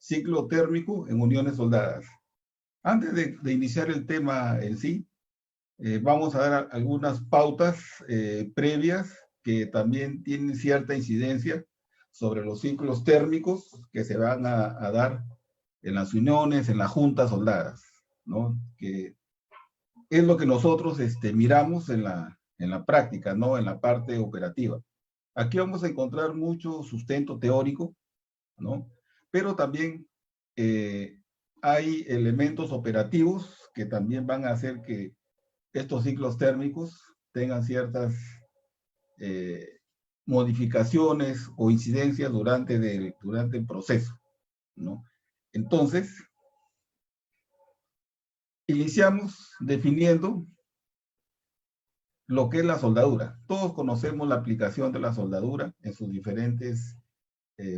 ciclo térmico en uniones soldadas. Antes de iniciar el tema en sí, vamos a dar algunas pautas previas que también tienen cierta incidencia sobre los ciclos térmicos que se van a dar en las uniones, en las juntas soldadas, ¿no? Que es lo que nosotros miramos en la práctica, ¿no? En la parte operativa. Aquí vamos a encontrar mucho sustento teórico, ¿no? Pero también hay elementos operativos que también van a hacer que estos ciclos térmicos tengan ciertas modificaciones o incidencias durante el proceso, ¿no? Entonces, iniciamos definiendo lo que es la soldadura. Todos conocemos la aplicación de la soldadura en sus diferentes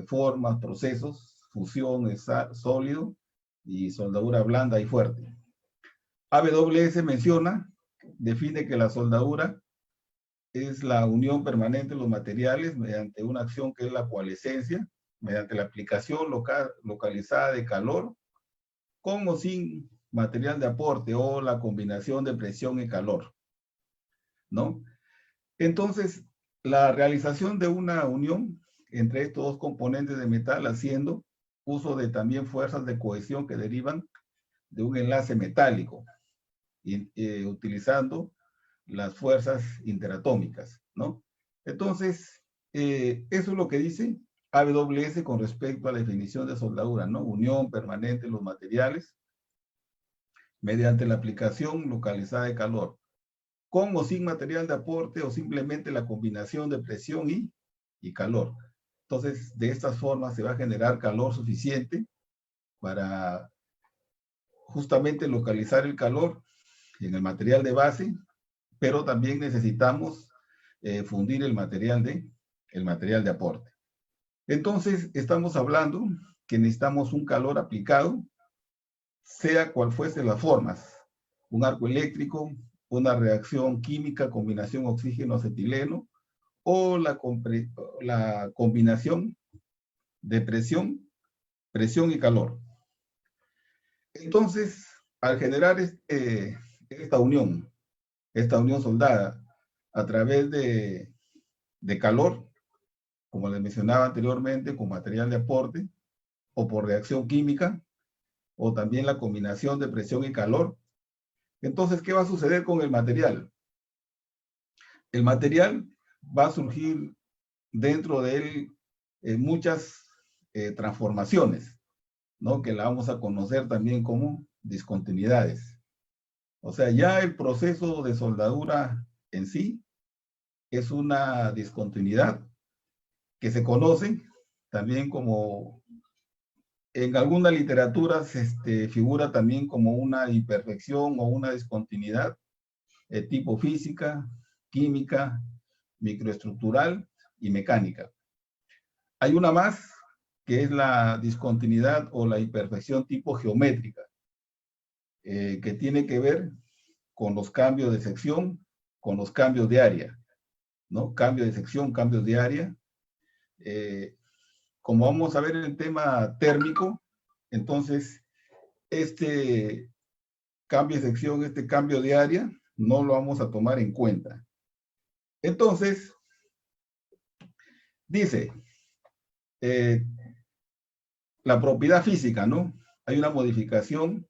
formas, procesos, fusión, sólido y soldadura blanda y fuerte. AWS define que la soldadura es la unión permanente de los materiales mediante una acción que es la coalescencia, mediante la aplicación localizada de calor, con o sin material de aporte o la combinación de presión y calor, ¿no? Entonces, la realización de una unión entre estos dos componentes de metal haciendo uso de también fuerzas de cohesión que derivan de un enlace metálico, utilizando las fuerzas interatómicas, ¿no? Entonces, eso es lo que dice AWS con respecto a la definición de soldadura, ¿no? Unión permanente de los materiales mediante la aplicación localizada de calor, con o sin material de aporte o simplemente la combinación de presión y calor. Entonces, de estas formas se va a generar calor suficiente para justamente localizar el calor en el material de base, pero también necesitamos fundir el material de aporte. Entonces, estamos hablando que necesitamos un calor aplicado, sea cual fuese las formas, un arco eléctrico, una reacción química, combinación oxígeno-acetileno, o la combinación de presión y calor. Entonces, al generar esta unión soldada a través de calor, como les mencionaba anteriormente, con material de aporte, o por reacción química, o también la combinación de presión y calor. Entonces, ¿qué va a suceder con el material? El material va a surgir dentro de él muchas transformaciones, ¿no? Que la vamos a conocer también como discontinuidades. O sea, ya el proceso de soldadura en sí es una discontinuidad que se conoce también como, en algunas literaturas figura también como una imperfección o una discontinuidad tipo física, química, microestructural y mecánica. Hay una más que es la discontinuidad o la imperfección tipo geométrica, que tiene que ver con los cambios de sección, con los cambios de área, ¿no? Cambio de sección, cambios de área. Como vamos a ver en el tema térmico, entonces, este cambio de sección, este cambio de área, no lo vamos a tomar en cuenta. Entonces, dice, la propiedad física, ¿no? Hay una modificación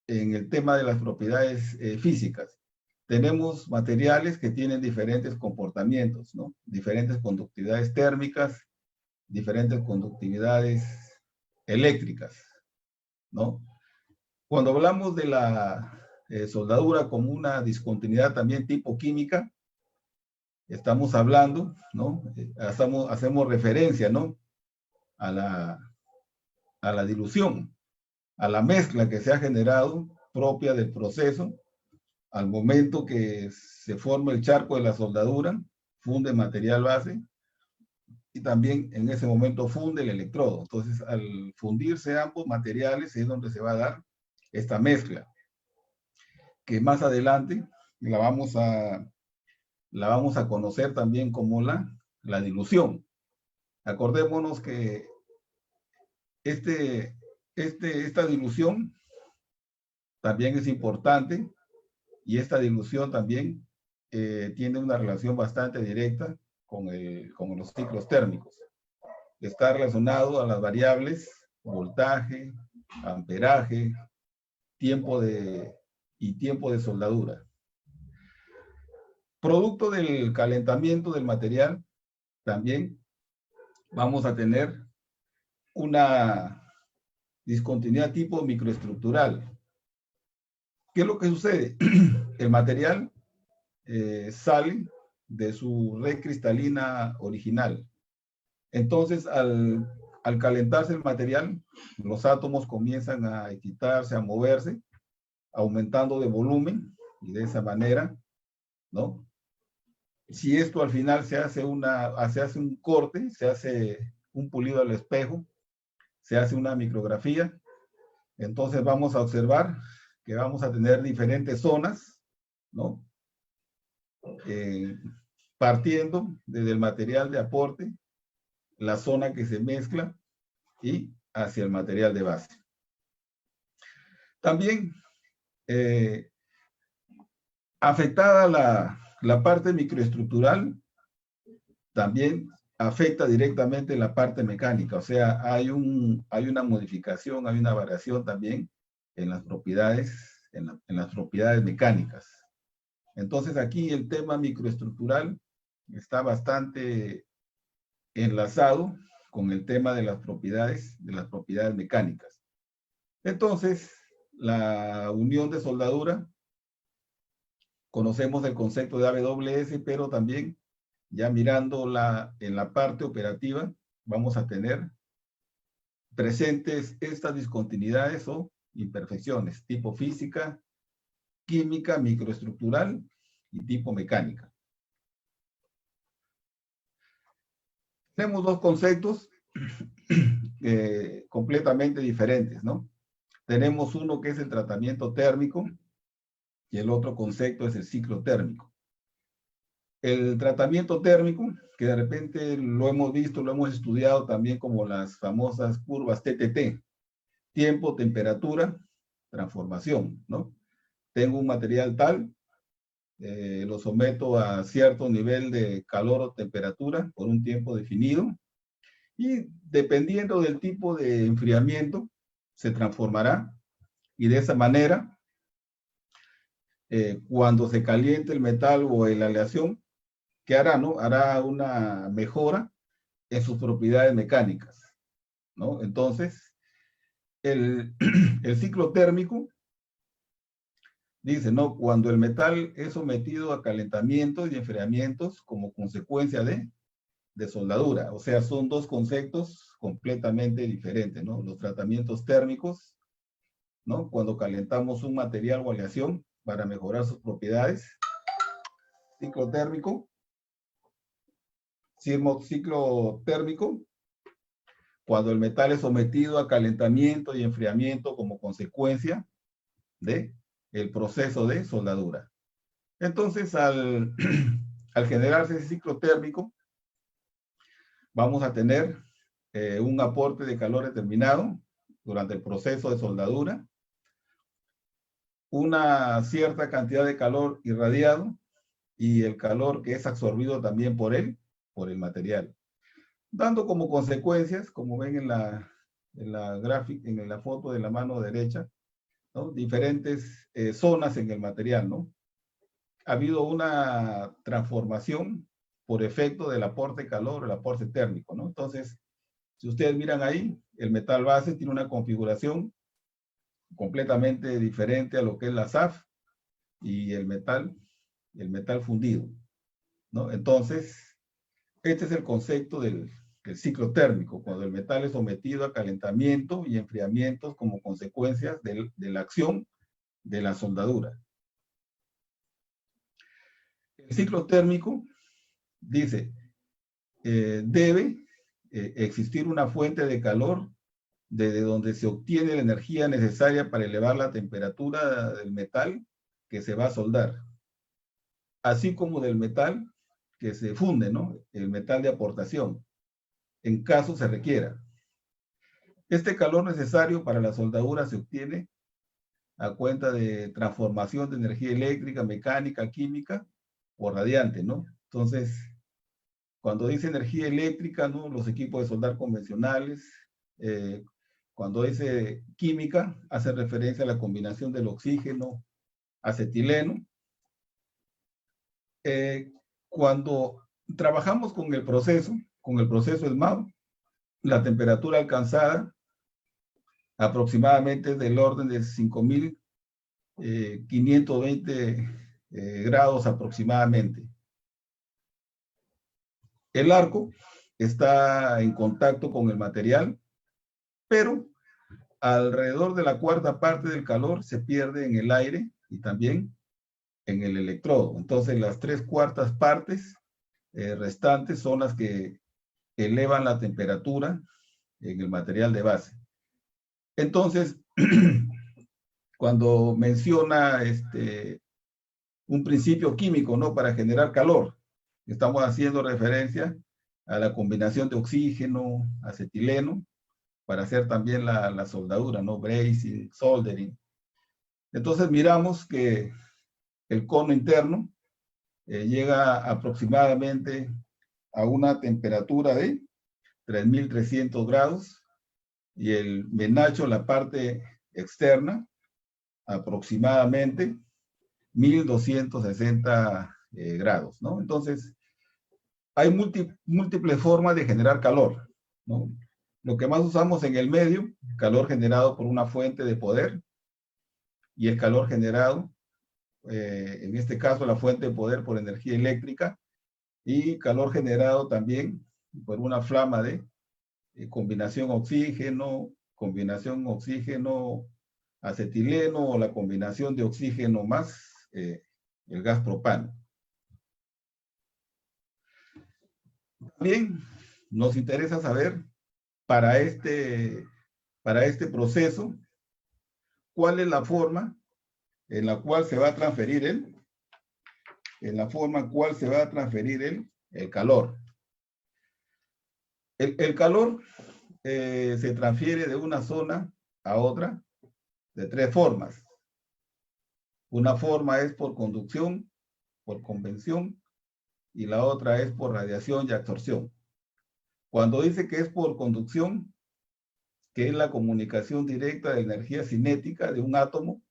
en el tema de las propiedades físicas. Tenemos materiales que tienen diferentes comportamientos, ¿no? Diferentes conductividades térmicas, diferentes conductividades eléctricas, ¿no? Cuando hablamos de la soldadura como una discontinuidad también tipo química, estamos hablando, ¿no? Hacemos referencia, ¿no? A la dilución, a la mezcla que se ha generado propia del proceso al momento que se forma el charco de la soldadura, funde material base y también en ese momento funde el electrodo. Entonces, al fundirse ambos materiales es donde se va a dar esta mezcla, que más adelante la vamos a conocer también como la dilución. Acordémonos que esta dilución también es importante, y esta dilución también tiene una relación bastante directa con los ciclos térmicos. Está relacionado a las variables voltaje, amperaje, tiempo de soldadura. Producto del calentamiento del material, también vamos a tener una discontinuidad tipo microestructural. ¿Qué es lo que sucede? El material sale de su red cristalina original. Entonces, al calentarse el material, los átomos comienzan a excitarse, a moverse, aumentando de volumen, y de esa manera, ¿no? Si esto al final se hace un corte, se hace un pulido al espejo, se hace una micrografía, entonces vamos a observar que vamos a tener diferentes zonas, ¿no? Partiendo desde el material de aporte, la zona que se mezcla y hacia el material de base. También, afectada la parte microestructural, también afecta directamente la parte mecánica, o sea, hay una modificación, hay una variación también en las propiedades, en las propiedades mecánicas. Entonces aquí el tema microestructural está bastante enlazado con el tema de las propiedades mecánicas. Entonces, la unión de soldadura, conocemos el concepto de AWS, pero también ya mirándola en la parte operativa, vamos a tener presentes estas discontinuidades o imperfecciones, tipo física, química, microestructural y tipo mecánica. Tenemos dos conceptos completamente diferentes, ¿no? Tenemos uno que es el tratamiento térmico y el otro concepto es el ciclo térmico. El tratamiento térmico, que de repente lo hemos visto, lo hemos estudiado también como las famosas curvas TTT, tiempo, temperatura, transformación, ¿no? Tengo un material tal, lo someto a cierto nivel de calor o temperatura por un tiempo definido, y dependiendo del tipo de enfriamiento, se transformará, y de esa manera, cuando se caliente el metal o la aleación, ¿qué hará, no? Hará una mejora en sus propiedades mecánicas, ¿no? Entonces, el ciclo térmico dice, ¿no? Cuando el metal es sometido a calentamientos y enfriamientos como consecuencia de soldadura. O sea, son dos conceptos completamente diferentes, ¿no? Los tratamientos térmicos, ¿no? Cuando calentamos un material o aleación para mejorar sus propiedades. Ciclo térmico. Ciclo térmico, cuando el metal es sometido a calentamiento y enfriamiento como consecuencia de el proceso de soldadura. Entonces, al generarse ese ciclo térmico, vamos a tener un aporte de calor determinado durante el proceso de soldadura, una cierta cantidad de calor irradiado y el calor que es absorbido también por el material, dando como consecuencias, como ven en la gráfica, en la foto de la mano derecha, ¿no? Diferentes zonas en el material, ¿no? Ha habido una transformación por efecto del aporte de calor, el aporte térmico, ¿no? Entonces, si ustedes miran ahí, el metal base tiene una configuración completamente diferente a lo que es la SAF y el metal fundido, ¿no? Entonces, este es el concepto del ciclo térmico, cuando el metal es sometido a calentamiento y enfriamientos como consecuencias de la acción de la soldadura. El ciclo térmico dice, debe existir una fuente de calor desde donde se obtiene la energía necesaria para elevar la temperatura del metal que se va a soldar, así como del metal que se funde, ¿no? El metal de aportación, en caso se requiera. Este calor necesario para la soldadura se obtiene a cuenta de transformación de energía eléctrica, mecánica, química o radiante, ¿no? Entonces, cuando dice energía eléctrica, ¿no? Los equipos de soldar convencionales, eh, cuando dice química, hace referencia a la combinación del oxígeno, acetileno. Cuando trabajamos con el proceso SMAO, la temperatura alcanzada aproximadamente es del orden de 5.520 grados aproximadamente. El arco está en contacto con el material, pero alrededor de la cuarta parte del calor se pierde en el aire y también en el electrodo. Entonces, las 3/4 partes restantes son las que elevan la temperatura en el material de base. Entonces, cuando menciona un principio químico, ¿no? Para generar calor, estamos haciendo referencia a la combinación de oxígeno, acetileno, para hacer también la soldadura, ¿no? Brazing, soldering. Entonces miramos que el cono interno llega aproximadamente a una temperatura de 3.300 grados y el menacho, la parte externa, aproximadamente 1.260 grados, ¿no? Entonces, hay múltiples formas de generar calor, ¿no? Lo que más usamos en el medio, calor generado por una fuente de poder, y el calor generado, en este caso la fuente de poder por energía eléctrica, y calor generado también por una flama de combinación oxígeno, acetileno, o la combinación de oxígeno más el gas propano. También nos interesa saber para este proceso cuál es la forma en la cual se va a transferir el calor. El calor se transfiere de una zona a otra de 3 formas. Una forma es por conducción, por convección, y la otra es por radiación y absorción. Cuando dice que es por conducción, que es la comunicación directa de energía cinética de un átomo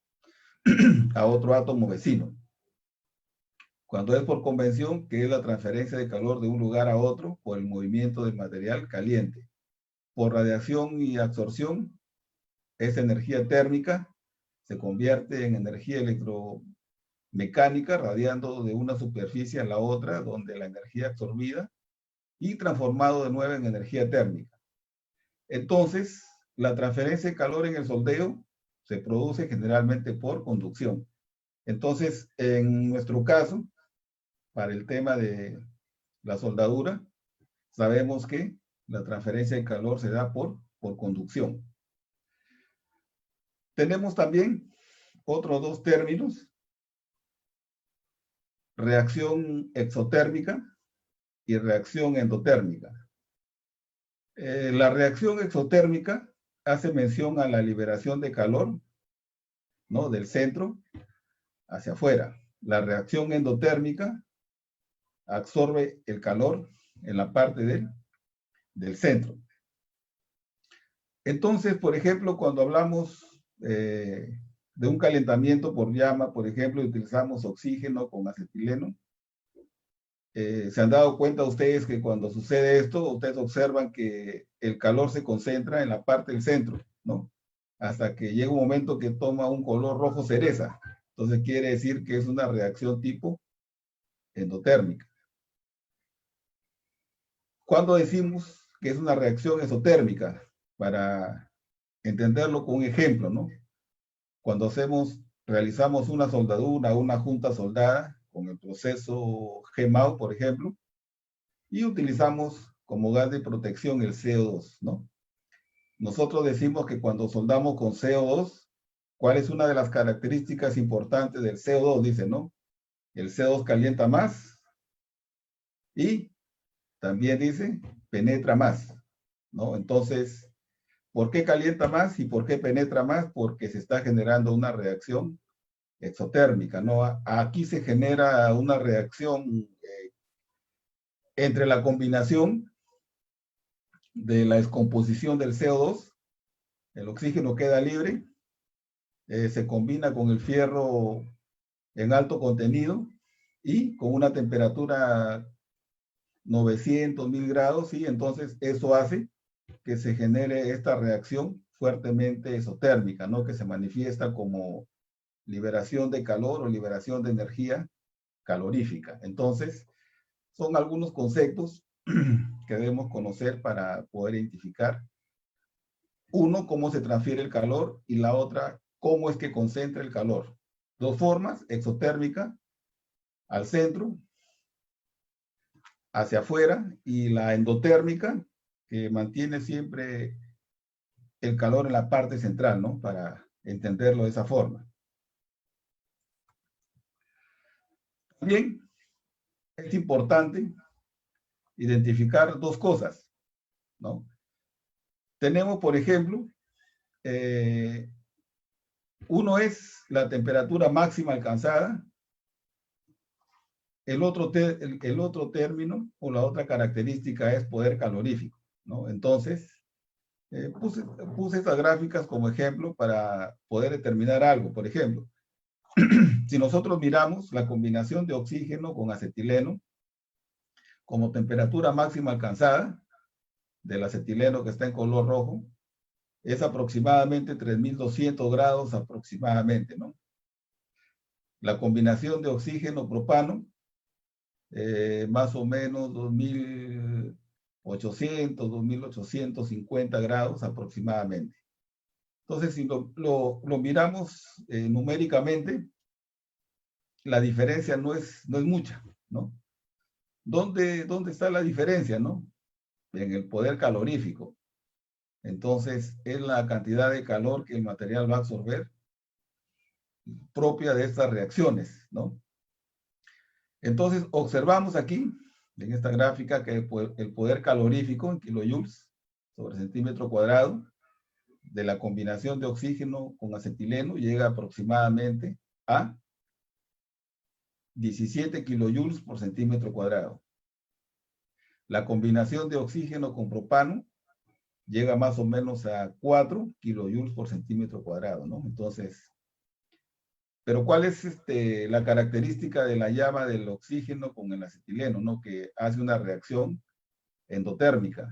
a otro átomo vecino. Cuando es por convección, que es la transferencia de calor de un lugar a otro por el movimiento del material caliente. Por radiación y absorción, esa energía térmica se convierte en energía electromecánica, radiando de una superficie a la otra, donde la energía absorbida y transformado de nuevo en energía térmica. Entonces, la transferencia de calor en el soldeo se produce generalmente por conducción. Entonces, en nuestro caso, para el tema de la soldadura, sabemos que la transferencia de calor se da por conducción. Tenemos también otros 2 términos: reacción exotérmica y reacción endotérmica. La reacción exotérmica hace mención a la liberación de calor, ¿no? Del centro hacia afuera. La reacción endotérmica absorbe el calor en la parte del centro. Entonces, por ejemplo, cuando hablamos de un calentamiento por llama, por ejemplo, utilizamos oxígeno con acetileno. ¿Se han dado cuenta ustedes que cuando sucede esto, ustedes observan que el calor se concentra en la parte del centro, ¿no? Hasta que llega un momento que toma un color rojo cereza. Entonces quiere decir que es una reacción tipo endotérmica. ¿Cuándo decimos que es una reacción exotérmica? Para entenderlo con un ejemplo, ¿no? Cuando realizamos una soldadura, una junta soldada con el proceso GMAO, por ejemplo, y utilizamos como gas de protección el CO2, ¿no? Nosotros decimos que cuando soldamos con CO2, ¿cuál es una de las características importantes del CO2? Dice, ¿no? El CO2 calienta más y también dice, penetra más, ¿no? Entonces, ¿Por qué calienta más y por qué penetra más? Porque se está generando una reacción exotérmica, ¿no? Aquí se genera una reacción entre la combinación de la descomposición del CO2, el oxígeno queda libre, se combina con el fierro en alto contenido y con una temperatura 900, 1000 grados, y entonces eso hace que se genere esta reacción fuertemente exotérmica, ¿no? Que se manifiesta como liberación de calor o liberación de energía calorífica. Entonces, son algunos conceptos que debemos conocer para poder identificar, uno, cómo se transfiere el calor, y la otra, cómo es que concentra el calor. Dos formas: exotérmica, al centro, hacia afuera, y la endotérmica, que mantiene siempre el calor en la parte central, ¿no? Para entenderlo de esa forma. También es importante identificar dos cosas, ¿no? Tenemos, por ejemplo, uno es la temperatura máxima alcanzada, el otro término o la otra característica es poder calorífico, ¿no? Entonces, puse estas gráficas como ejemplo para poder determinar algo. Por ejemplo, si nosotros miramos la combinación de oxígeno con acetileno como temperatura máxima alcanzada del acetileno, que está en color rojo, es aproximadamente 3200 grados aproximadamente, ¿no? La combinación de oxígeno-propano, más o menos 2800, 2850 grados aproximadamente. Entonces, si lo miramos numéricamente, la diferencia no es mucha, ¿no? ¿Dónde está la diferencia, no? En el poder calorífico. Entonces, es la cantidad de calor que el material va a absorber propia de estas reacciones, ¿no? Entonces, observamos aquí, en esta gráfica, que el poder calorífico en kilojoules sobre centímetro cuadrado de la combinación de oxígeno con acetileno llega aproximadamente a 17 kilojoules por centímetro cuadrado. La combinación de oxígeno con propano llega más o menos a 4 kilojoules por centímetro cuadrado, ¿no? Entonces, pero ¿cuál es la característica de la llama del oxígeno con el acetileno, ¿no? Que hace una reacción endotérmica.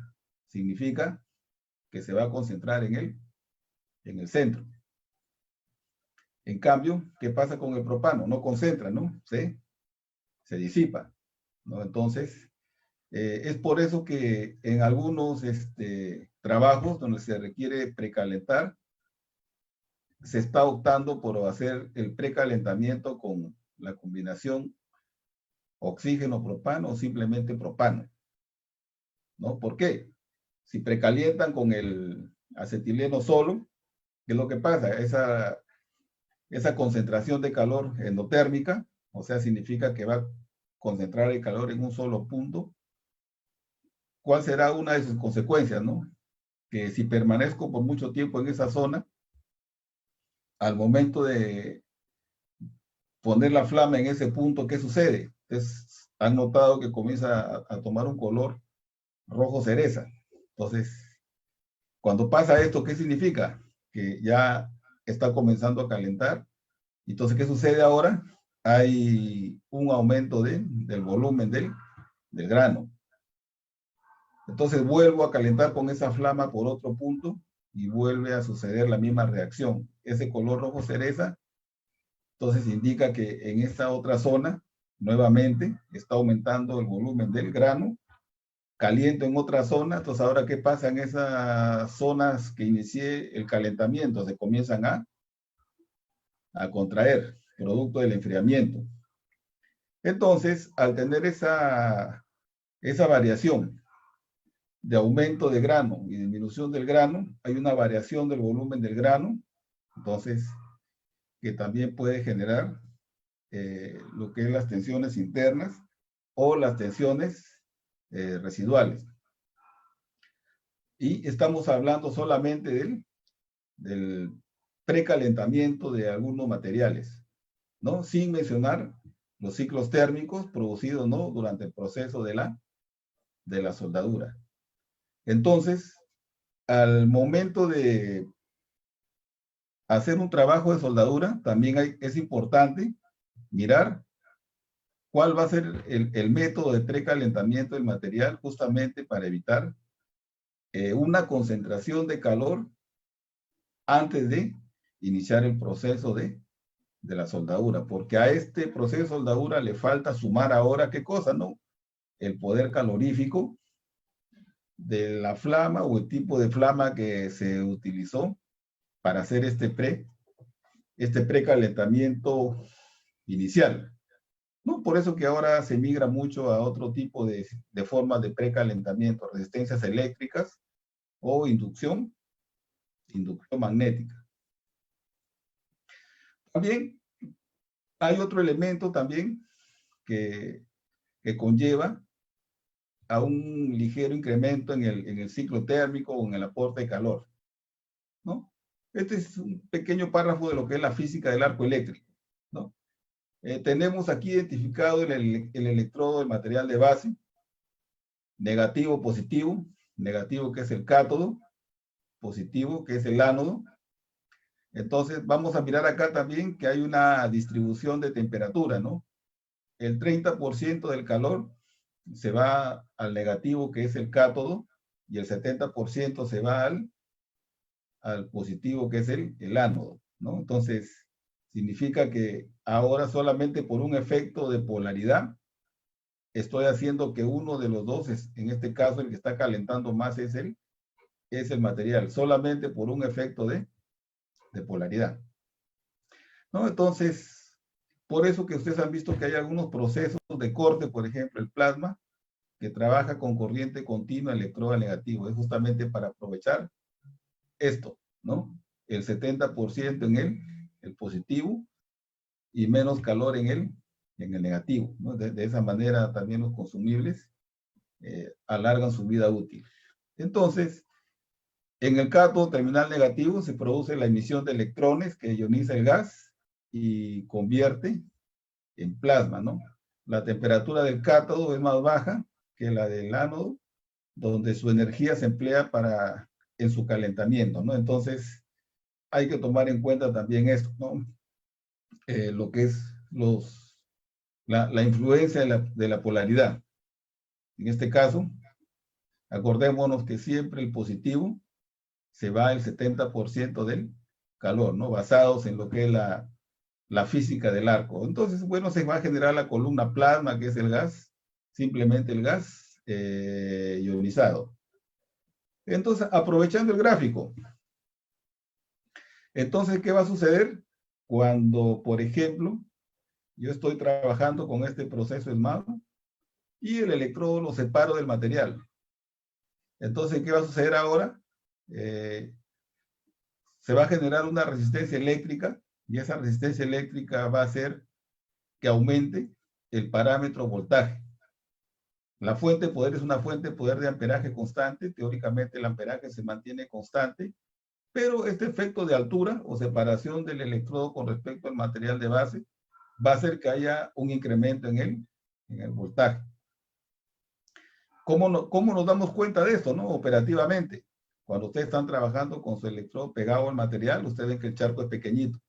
Significa que se va a concentrar en el centro. En cambio, ¿qué pasa con el propano? No concentra, ¿no? Se disipa, ¿no? Entonces, es por eso que en algunos trabajos donde se requiere precalentar, se está optando por hacer el precalentamiento con la combinación oxígeno-propano o simplemente propano, ¿no? ¿Por qué? Si precalientan con el acetileno solo, ¿qué es lo que pasa? Esa concentración de calor endotérmica, o sea, significa que va a concentrar el calor en un solo punto. ¿Cuál será una de sus consecuencias, no? Que si permanezco por mucho tiempo en esa zona, al momento de poner la flama en ese punto, ¿qué sucede? Entonces, han notado que comienza a tomar un color rojo cereza. Entonces, cuando pasa esto, ¿qué significa? Que ya está comenzando a calentar. Entonces, ¿qué sucede ahora? Hay un aumento del volumen del grano. Entonces vuelvo a calentar con esa flama por otro punto y vuelve a suceder la misma reacción. Ese color rojo cereza, entonces indica que en esta otra zona, nuevamente, está aumentando el volumen del grano. Caliento en otra zona, entonces ahora ¿qué pasa en esas zonas que inicié el calentamiento? Se comienzan a contraer, producto del enfriamiento. Entonces, al tener esa variación de aumento de grano y disminución del grano, hay una variación del volumen del grano, entonces, que también puede generar lo que es las tensiones internas o las tensiones residuales. Y estamos hablando solamente del precalentamiento de algunos materiales, ¿no? Sin mencionar los ciclos térmicos producidos, ¿no?, durante el proceso de la soldadura. Entonces, al momento de hacer un trabajo de soldadura, también es importante mirar cuál va a ser el método de precalentamiento del material, justamente para evitar una concentración de calor antes de iniciar el proceso de la soldadura, porque a este proceso de soldadura le falta sumar ahora, ¿qué cosa, no? El poder calorífico de la flama o el tipo de flama que se utilizó para hacer este precalentamiento inicial, ¿no? Por eso que ahora se migra mucho a otro tipo de formas de precalentamiento, resistencias eléctricas o inducción magnética. También hay otro elemento también que conlleva a un ligero incremento en el ciclo térmico o en el aporte de calor, ¿no? Este es un pequeño párrafo de lo que es la física del arco eléctrico, ¿no? Tenemos aquí identificado el electrodo del material de base, negativo, positivo, negativo que es el cátodo, positivo que es el ánodo. Entonces vamos a mirar acá también que hay una distribución de temperatura, ¿no? El 30% del calor se va al negativo que es el cátodo y el 70% se va al positivo que es el ánodo, ¿no? Entonces significa que ahora solamente por un efecto de polaridad estoy haciendo que uno de los dos, en este caso el que está calentando más es el material, solamente por un efecto de polaridad, ¿no? Entonces, por eso que ustedes han visto que hay algunos procesos de corte, por ejemplo, el plasma, que trabaja con corriente continua electrodo negativo, es justamente para aprovechar esto, ¿no? El 70% en el positivo y menos calor en el negativo, ¿no? De esa manera también los consumibles alargan su vida útil. Entonces, en el cátodo terminal negativo se produce la emisión de electrones que ioniza el gas y convierte en plasma, ¿no? La temperatura del cátodo es más baja que la del ánodo, donde su energía se emplea en su calentamiento, ¿no? Entonces, hay que tomar en cuenta también esto, ¿no? Lo que es la influencia de la polaridad. En este caso, acordémonos que siempre el positivo se va el 70% del calor, ¿no? Basados en lo que es la física del arco. Entonces, bueno, se va a generar la columna plasma, que es el gas, simplemente el gas ionizado. Entonces, aprovechando el gráfico, entonces, ¿qué va a suceder cuando, por ejemplo, yo estoy trabajando con este proceso esmado y el electrodo lo separo del material? Entonces, ¿qué va a suceder ahora? Se va a generar una resistencia eléctrica y esa resistencia eléctrica va a hacer que aumente el parámetro voltaje. La fuente de poder es una fuente de poder de amperaje constante. Teóricamente el amperaje se mantiene constante, pero este efecto de altura o separación del electrodo con respecto al material de base va a hacer que haya un incremento en el voltaje. ¿Cómo nos damos cuenta de esto, no? Operativamente. Cuando ustedes están trabajando con su electrodo pegado al material, ustedes ven que el charco es pequeñito.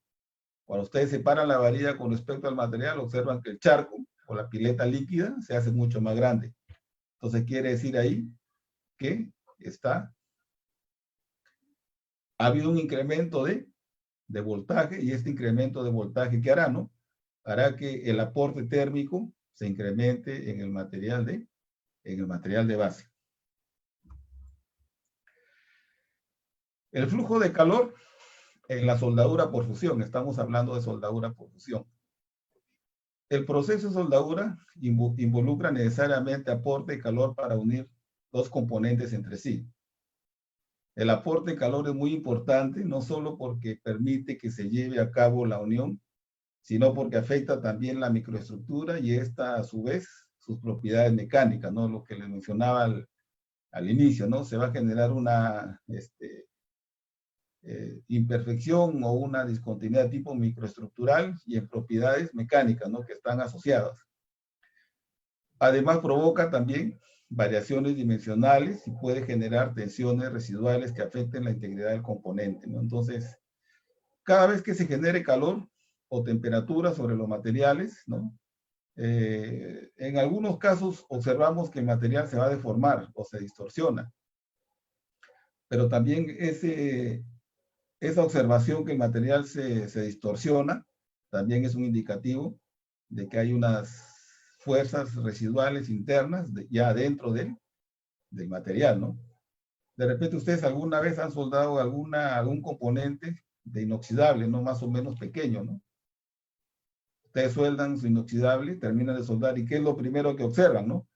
Cuando ustedes separan la varilla con respecto al material, observan que el charco o la pileta líquida se hace mucho más grande. Entonces quiere decir ahí que ha habido un incremento de voltaje, y este incremento de voltaje, ¿qué hará, no? Hará que el aporte térmico se incremente en el material de base. El flujo de calor en la soldadura por fusión, estamos hablando de soldadura por fusión. El proceso de soldadura involucra necesariamente aporte de calor para unir dos componentes entre sí. El aporte de calor es muy importante, no solo porque permite que se lleve a cabo la unión, sino porque afecta también la microestructura y esta, a su vez, sus propiedades mecánicas, ¿no? Lo que les mencionaba al inicio, ¿no? Se va a generar una imperfección o una discontinuidad tipo microestructural y en propiedades mecánicas, ¿no? Que están asociadas. Además, provoca también variaciones dimensionales y puede generar tensiones residuales que afecten la integridad del componente, ¿no? Entonces, cada vez que se genere calor o temperatura sobre los materiales, ¿no? En algunos casos observamos que el material se va a deformar o se distorsiona, pero también esa observación que el material se distorsiona también es un indicativo de que hay unas fuerzas residuales internas ya dentro del material, ¿no? De repente ustedes alguna vez han soldado algún componente de inoxidable, ¿no? Más o menos pequeño, ¿no? Ustedes sueldan su inoxidable, terminan de soldar, ¿y qué es lo primero que observan, no?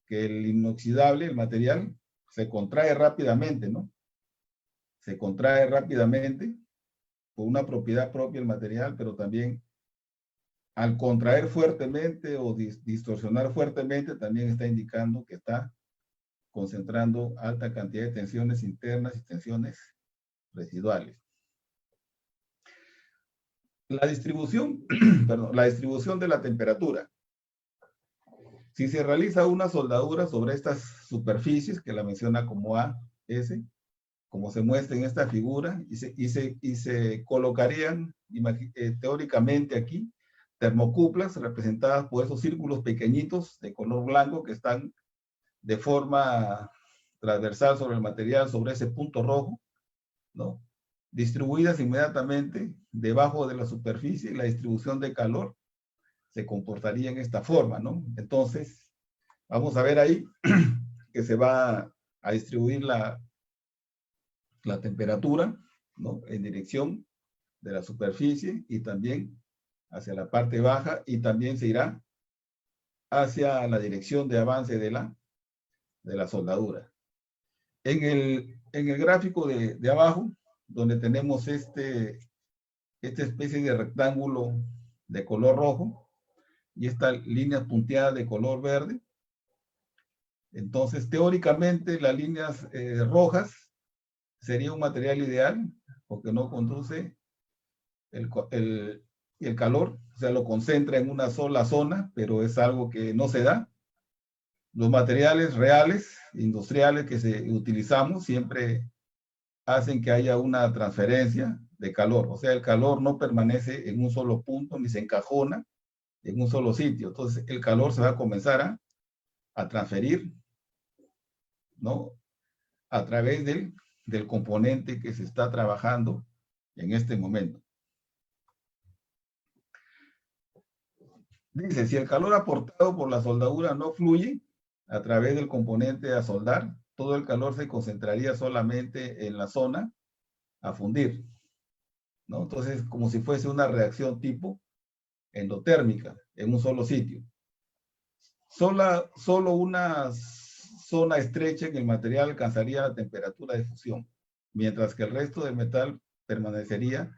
Que el inoxidable, el material, se contrae rápidamente, ¿no? Se contrae rápidamente por una propiedad propia del material, pero también al contraer fuertemente o distorsionar fuertemente, también está indicando que está concentrando alta cantidad de tensiones internas y tensiones residuales. La distribución, perdón, la distribución de la temperatura. Si se realiza una soldadura sobre estas superficies, que la menciona como A, S, como se muestra en esta figura, y se colocarían teóricamente aquí termocuplas representadas por esos círculos pequeñitos de color blanco que están de forma transversal sobre el material, sobre ese punto rojo, ¿no? Distribuidas inmediatamente debajo de la superficie, y la distribución de calor se comportaría en esta forma, ¿no? Entonces, vamos a ver ahí que se va a distribuir la temperatura, ¿no? En dirección de la superficie y también hacia la parte baja, y también se irá hacia la dirección de avance de la soldadura. En el gráfico de abajo, donde tenemos esta especie de rectángulo de color rojo y esta línea punteada de color verde, entonces teóricamente las líneas rojas sería un material ideal porque no conduce el calor, o sea, lo concentra en una sola zona, pero es algo que no se da. Los materiales reales, industriales que utilizamos siempre hacen que haya una transferencia de calor, o sea, el calor no permanece en un solo punto ni se encajona en un solo sitio. Entonces, el calor se va a comenzar a transferir, ¿no? A través del componente que se está trabajando en este momento. Dice, si el calor aportado por la soldadura no fluye a través del componente a soldar, todo el calor se concentraría solamente en la zona a fundir, ¿no? Entonces, como si fuese una reacción endotérmica en un solo sitio. Solo una zona estrecha en el material alcanzaría la temperatura de fusión, mientras que el resto del metal permanecería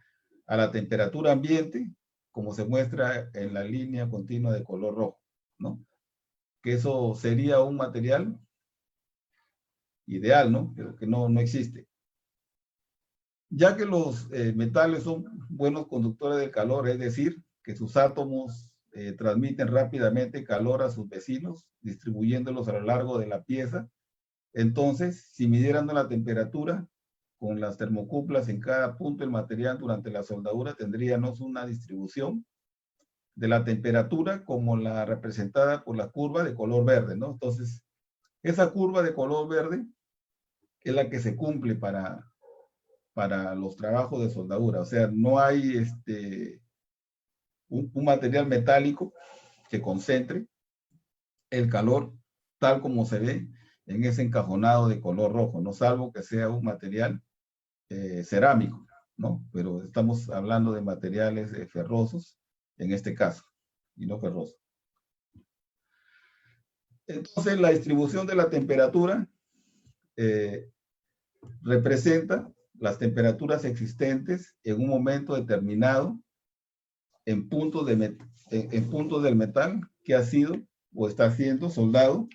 a la temperatura ambiente, como se muestra en la línea continua de color rojo, ¿no? Que eso sería un material ideal, ¿no? Pero que no existe. Ya que los metales son buenos conductores del calor, es decir, que sus átomos transmiten rápidamente calor a sus vecinos, distribuyéndolos a lo largo de la pieza. Entonces, si midieran la temperatura con las termocuplas en cada punto del material durante la soldadura, tendríamos una distribución de la temperatura como la representada por la curva de color verde, ¿no? Entonces, esa curva de color verde es la que se cumple para los trabajos de soldadura. O sea, no hay un material metálico que concentre el calor tal como se ve en ese encajonado de color rojo, no salvo que sea un material cerámico, ¿no? Pero estamos hablando de materiales ferrosos en este caso, y no ferrosos. Entonces, la distribución de la temperatura representa las temperaturas existentes en un momento determinado en puntos del metal que ha sido o está siendo soldado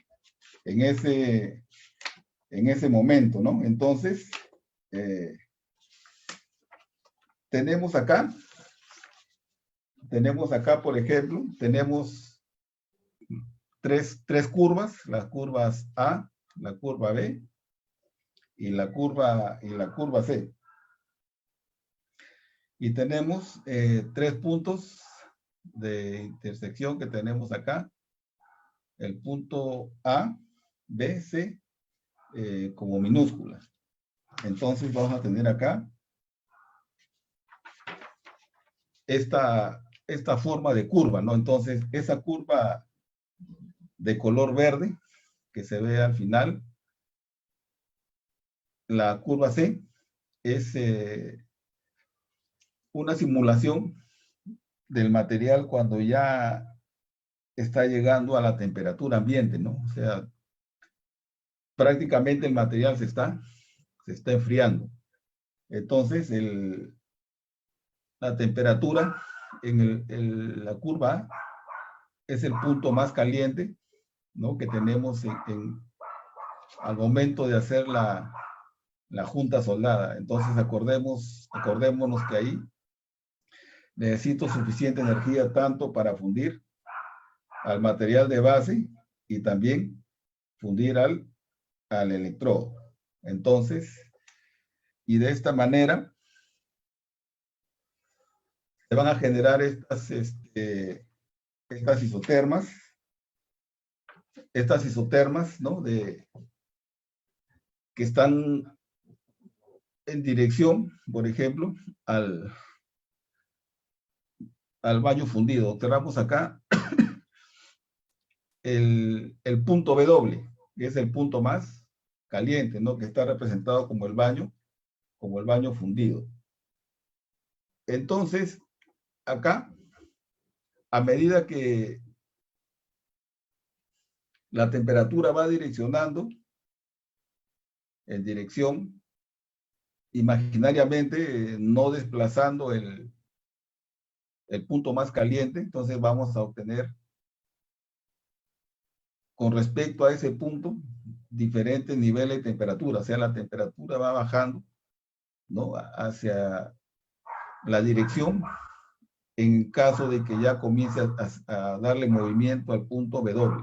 en en ese momento, ¿no? Entonces, tenemos acá, por ejemplo, tenemos tres curvas, las curvas A, la curva B y la curva C. Y tenemos tres puntos de intersección que tenemos acá. El punto A, B, C, como minúsculas. Entonces vamos a tener acá esta forma de curva, ¿no? Entonces, esa curva de color verde que se ve al final, la curva C, es una simulación del material cuando ya está llegando a la temperatura ambiente, ¿no? O sea, prácticamente el material se está enfriando. Entonces, la temperatura en la curva A es el punto más caliente, ¿no? Que tenemos al momento de hacer la junta soldada. Entonces, acordémonos que ahí necesito suficiente energía tanto para fundir al material de base y también fundir al electrodo. Entonces, y de esta manera se van a generar estas isotermas, ¿no? Que están en dirección, por ejemplo, al baño fundido. Observamos acá el punto W, que es el punto más caliente, ¿no? Que está representado como el baño fundido. Entonces, acá, a medida que la temperatura va direccionando en dirección, imaginariamente, no desplazando el punto más caliente, entonces vamos a obtener, con respecto a ese punto, diferentes niveles de temperatura. O sea, la temperatura va bajando, ¿no? Hacia la dirección, en caso de que ya comience a darle movimiento al punto W,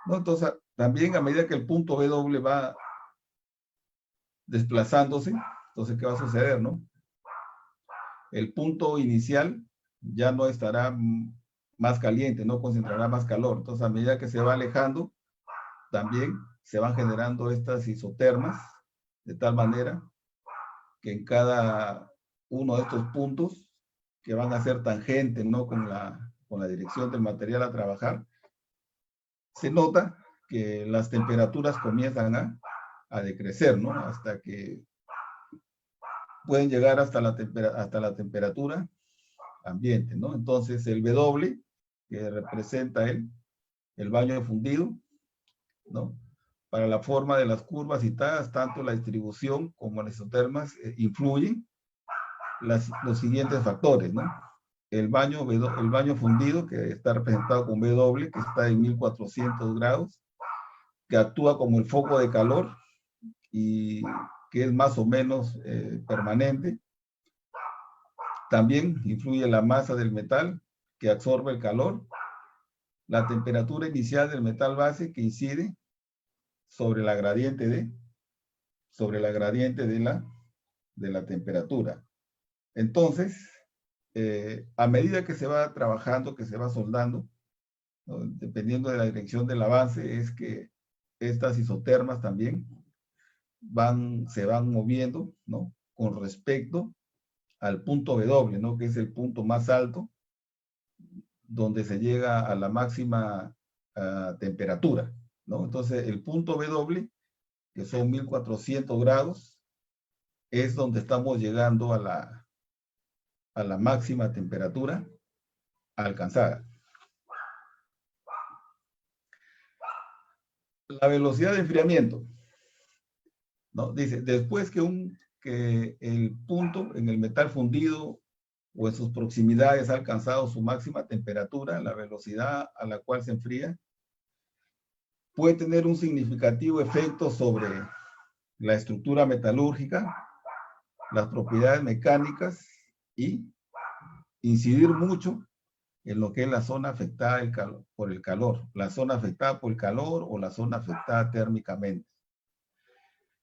¿no? Entonces, también a medida que el punto W va desplazándose, entonces, ¿qué va a suceder, no? El punto inicial ya no estará más caliente, no concentrará más calor. Entonces, a medida que se va alejando, también se van generando estas isotermas, de tal manera que en cada uno de estos puntos, que van a ser tangentes, ¿no? Con la dirección del material a trabajar, se nota que las temperaturas comienzan a decrecer, ¿no? Hasta que pueden llegar hasta la temperatura ambiente, ¿no? Entonces, el W, que representa el baño fundido, ¿no? Para la forma de las curvas y tal, tanto la distribución como las isotermas influyen los siguientes factores, ¿no? El baño fundido, que está representado con W, que está en 1400 grados, que actúa como el foco de calor y que es más o menos permanente. También influye la masa del metal, que absorbe el calor, la temperatura inicial del metal base, que incide sobre la gradiente de la temperatura. Entonces, a medida que se va trabajando, que se va soldando, ¿no? Dependiendo de la dirección del avance, es que estas isotermas también se van moviendo, ¿no? Con respecto al punto W, ¿no? Que es el punto más alto, donde se llega a la máxima temperatura, ¿no? Entonces, el punto W, que son 1400 grados, es donde estamos llegando a la máxima temperatura alcanzada. La velocidad de enfriamiento, ¿no? Dice, después que el punto en el metal fundido o en sus proximidades ha alcanzado su máxima temperatura, la velocidad a la cual se enfría puede tener un significativo efecto sobre la estructura metalúrgica, las propiedades mecánicas y incidir mucho en lo que es la zona afectada por el calor, la zona afectada por el calor o la zona afectada térmicamente.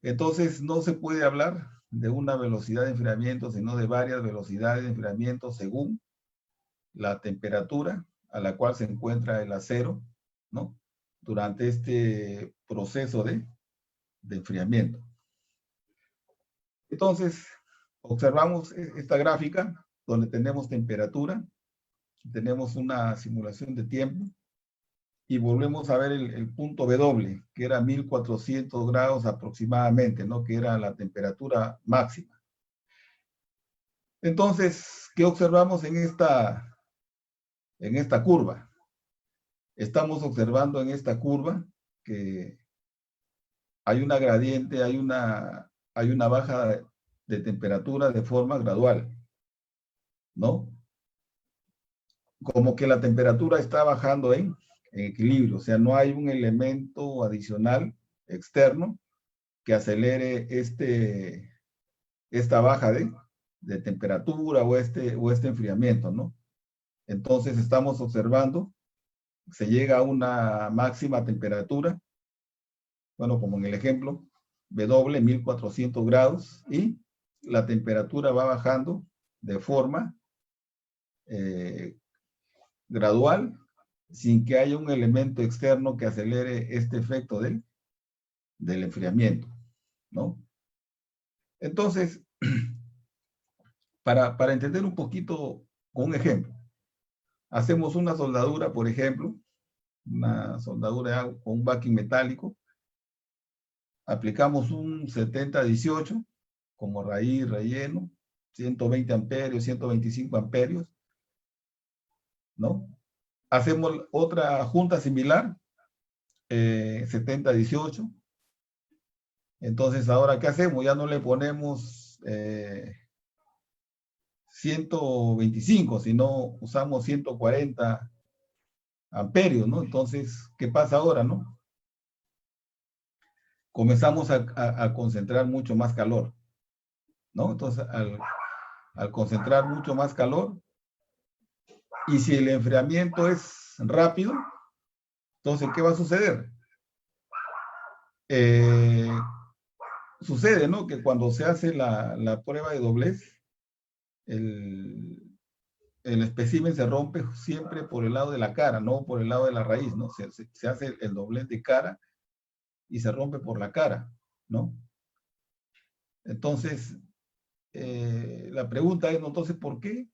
Entonces, no se puede hablar de una velocidad de enfriamiento, sino de varias velocidades de enfriamiento según la temperatura a la cual se encuentra el acero, ¿no? Durante este proceso de enfriamiento. Entonces, observamos esta gráfica donde tenemos temperatura, tenemos una simulación de tiempo y volvemos a ver el punto W, que era 1400 grados aproximadamente, ¿no? Que era la temperatura máxima. Entonces, ¿qué observamos en esta curva? Estamos observando en esta curva que hay una gradiente, hay una baja de temperatura de forma gradual, ¿no? Como que la temperatura está bajando en equilibrio, o sea, no hay un elemento adicional externo que acelere esta baja de temperatura o este enfriamiento, ¿no? Entonces estamos observando, se llega a una máxima temperatura, bueno, como en el ejemplo, W, 1400 grados, y la temperatura va bajando de forma gradual, sin que haya un elemento externo que acelere este efecto del enfriamiento, ¿no? Entonces, para entender un poquito con un ejemplo, hacemos una soldadura, por ejemplo, una soldadura con un backing metálico, aplicamos un 70-18 como raíz, relleno, 120 amperios, 125 amperios, ¿no? Hacemos otra junta similar, 70-18. Entonces, ahora, ¿qué hacemos? Ya no le ponemos 125, sino usamos 140 amperios, ¿no? Entonces, ¿qué pasa ahora, no? Comenzamos a concentrar mucho más calor, ¿no? Entonces, al concentrar mucho más calor, y si el enfriamiento es rápido, entonces, ¿qué va a suceder? Sucede, ¿no? Que cuando se hace la prueba de doblez, el espécimen se rompe siempre por el lado de la cara, no por el lado de la raíz, ¿no? Se hace el doblez de cara y se rompe por la cara, ¿no? Entonces, la pregunta es, ¿no? Entonces, ¿por qué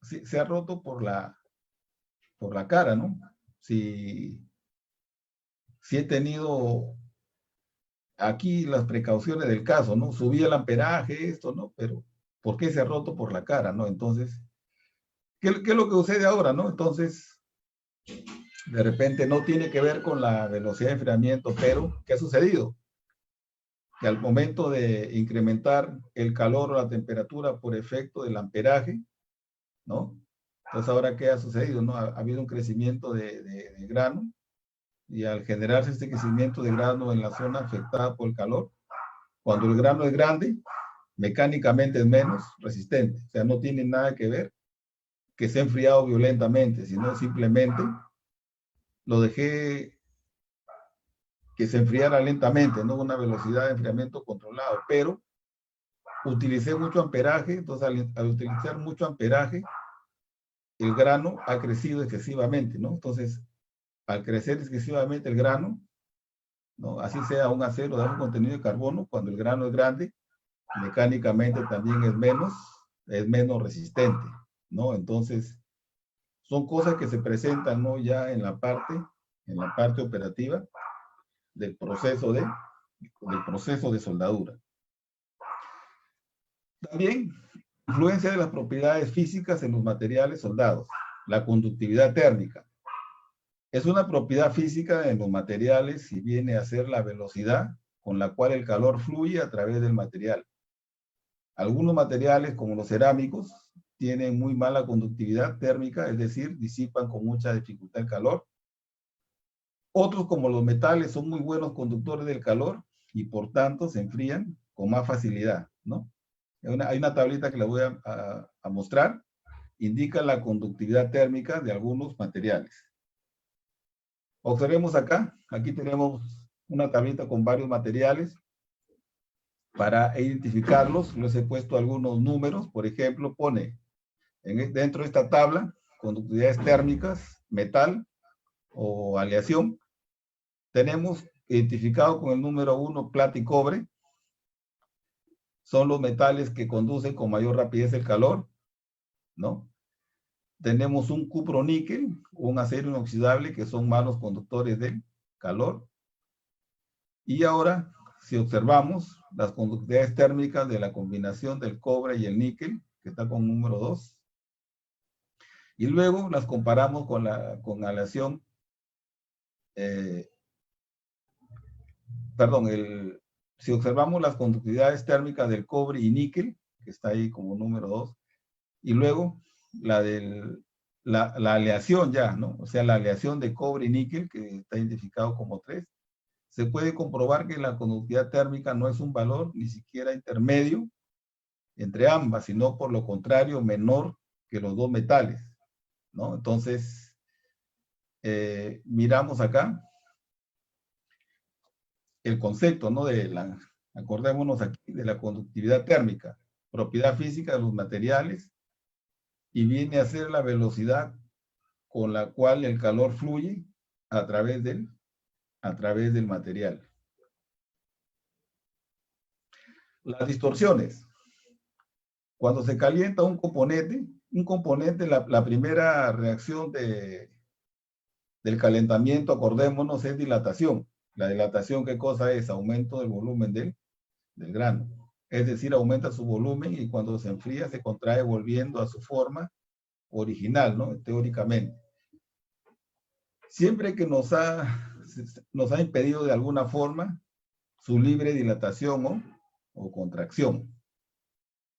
se ha roto por la cara, ¿no? Si he tenido aquí las precauciones del caso, ¿no? Subí el amperaje, esto, ¿no? Pero, ¿por qué se ha roto por la cara, ¿no? Entonces, ¿qué es lo que sucede ahora, no? Entonces, de repente no tiene que ver con la velocidad de enfriamiento, pero ¿qué ha sucedido? Que al momento de incrementar el calor o la temperatura por efecto del amperaje, ¿no? Entonces, ahora, ¿qué ha sucedido, no? Ha habido un crecimiento de grano, y al generarse este crecimiento de grano en la zona afectada por el calor, cuando el grano es grande, mecánicamente es menos resistente. O sea, no tiene nada que ver que se ha enfriado violentamente, sino simplemente lo dejé que se enfriara lentamente, no una velocidad de enfriamiento controlado, pero utilicé mucho amperaje, entonces al utilizar mucho amperaje, el grano ha crecido excesivamente, ¿no? Entonces, al crecer excesivamente el grano, ¿no? Así sea un acero de alto contenido de carbono, cuando el grano es grande, mecánicamente también es menos resistente, ¿no? Entonces, son cosas que se presentan, ¿no? Ya en la parte operativa del proceso de soldadura. También, influencia de las propiedades físicas en los materiales soldados. La conductividad térmica. Es una propiedad física en los materiales y viene a ser la velocidad con la cual el calor fluye a través del material. Algunos materiales, como los cerámicos, tienen muy mala conductividad térmica, es decir, disipan con mucha dificultad el calor. Otros, como los metales, son muy buenos conductores del calor y por tanto se enfrían con más facilidad, ¿no? Hay una tablita que les voy a mostrar, indica la conductividad térmica de algunos materiales. Observemos acá, aquí tenemos una tablita con varios materiales. Para identificarlos, les he puesto algunos números. Por ejemplo, pone dentro de esta tabla, conductividades térmicas, metal o aleación. Tenemos identificado con el número 1 plata y cobre. Son los metales que conducen con mayor rapidez el calor, ¿no? Tenemos un cupro-níquel, un acero inoxidable, que son malos conductores del calor. Y ahora, si observamos las conductividades térmicas de la combinación del cobre y el níquel, que está con número 2, y luego las comparamos con aleación, si observamos las conductividades térmicas del cobre y níquel, que está ahí como número 2, y luego la aleación ya, ¿no? O sea, la aleación de cobre y níquel, que está identificado como 3, se puede comprobar que la conductividad térmica no es un valor ni siquiera intermedio entre ambas, sino por lo contrario, menor que los dos metales, ¿no? Entonces, miramos acá el concepto, ¿no? Acordémonos aquí de la conductividad térmica, propiedad física de los materiales, y viene a ser la velocidad con la cual el calor fluye a través del material. Las distorsiones. Cuando se calienta un componente, la primera reacción del calentamiento, acordémonos, es dilatación. La dilatación, ¿qué cosa es? Aumento del volumen del grano. Es decir, aumenta su volumen y cuando se enfría se contrae volviendo a su forma original, ¿no? Teóricamente. Siempre que nos ha impedido de alguna forma su libre dilatación o contracción.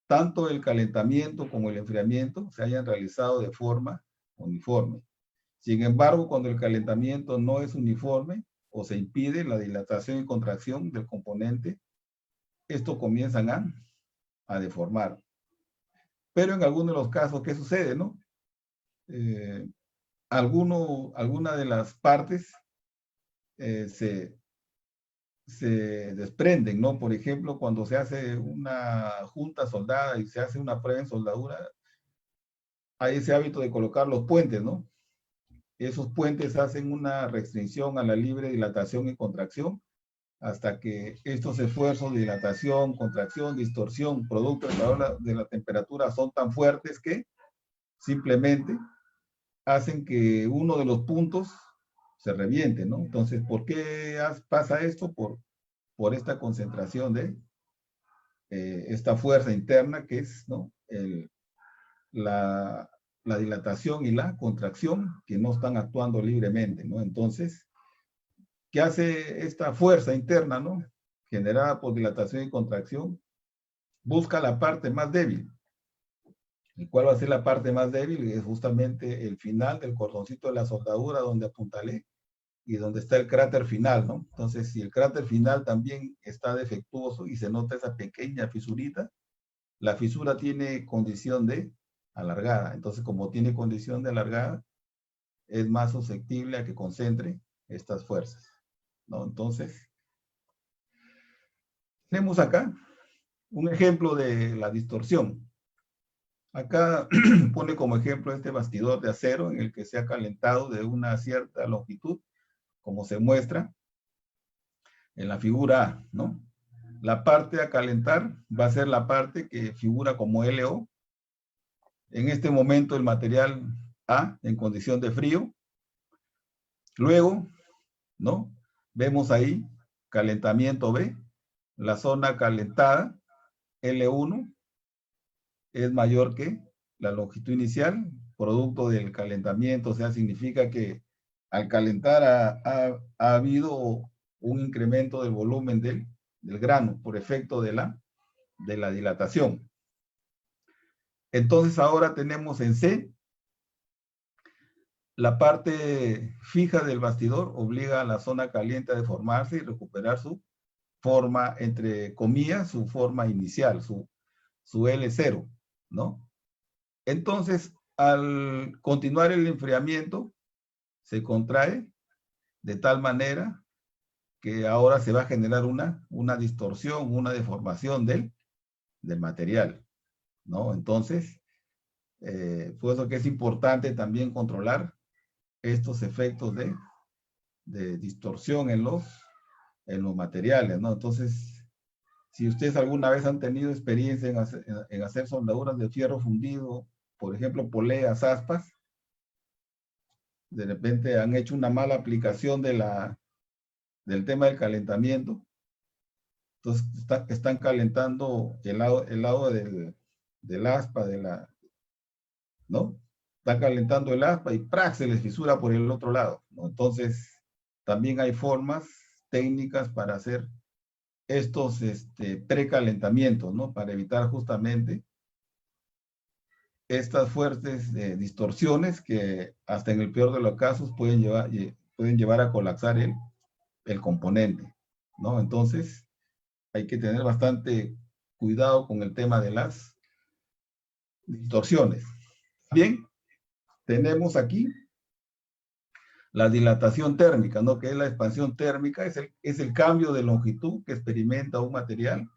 Tanto el calentamiento como el enfriamiento se hayan realizado de forma uniforme. Sin embargo, cuando el calentamiento no es uniforme o se impide la dilatación y contracción del componente, estos comienzan a deformar. Pero en algunos de los casos, ¿qué sucede, no? Alguna de las partes se desprenden, ¿no? Por ejemplo, cuando se hace una junta soldada y se hace una prueba en soldadura, hay ese hábito de colocar los puentes, ¿no? Esos puentes hacen una restricción a la libre dilatación y contracción hasta que estos esfuerzos de dilatación, contracción, distorsión, producto de la temperatura son tan fuertes que simplemente hacen que uno de los puntos se reviente, ¿no? Entonces, ¿por qué pasa esto? Por esta concentración de esta fuerza interna que es, ¿no? La dilatación y la contracción que no están actuando libremente, ¿no? Entonces, ¿qué hace esta fuerza interna, ¿no? Generada por dilatación y contracción? Busca la parte más débil. ¿Y cuál va a ser la parte más débil? Es justamente el final del cordoncito de la soldadura donde apuntalé y donde está el cráter final, ¿no? Entonces, si el cráter final también está defectuoso y se nota esa pequeña fisurita, la fisura tiene condición de alargada. Entonces, como tiene condición de alargada, es más susceptible a que concentre estas fuerzas, ¿no? Entonces, tenemos acá un ejemplo de la distorsión. Acá pone como ejemplo este bastidor de acero en el que se ha calentado de una cierta longitud, como se muestra en la figura A, ¿no? La parte a calentar va a ser la parte que figura como LO. En este momento el material A en condición de frío. Luego, ¿no? Vemos ahí calentamiento B, la zona calentada, L1, es mayor que la longitud inicial, producto del calentamiento, o sea, significa que al calentar ha habido un incremento del volumen del grano por efecto de la dilatación. Entonces ahora tenemos en C, la parte fija del bastidor obliga a la zona caliente a deformarse y recuperar su forma, entre comillas, su forma inicial, su L0, ¿no? Entonces, al continuar el enfriamiento, se contrae de tal manera que ahora se va a generar una distorsión, una deformación del material, ¿no? Entonces, por eso que es importante también controlar estos efectos de distorsión en los materiales, ¿no? Entonces, si ustedes alguna vez han tenido experiencia en hacer soldaduras de fierro fundido, por ejemplo, poleas, aspas, de repente han hecho una mala aplicación del tema del calentamiento, entonces están calentando el lado del aspa, ¿no? Están calentando el aspa y ¡prac! Se les fisura por el otro lado, ¿no? Entonces, también hay formas técnicas para hacer estos precalentamientos, ¿no? Para evitar justamente estas fuertes distorsiones que hasta en el peor de los casos pueden llevar a colapsar el componente, ¿no? Entonces, hay que tener bastante cuidado con el tema de las distorsiones. Bien, tenemos aquí la dilatación térmica, ¿no? Que es la expansión térmica, es el cambio de longitud que experimenta un material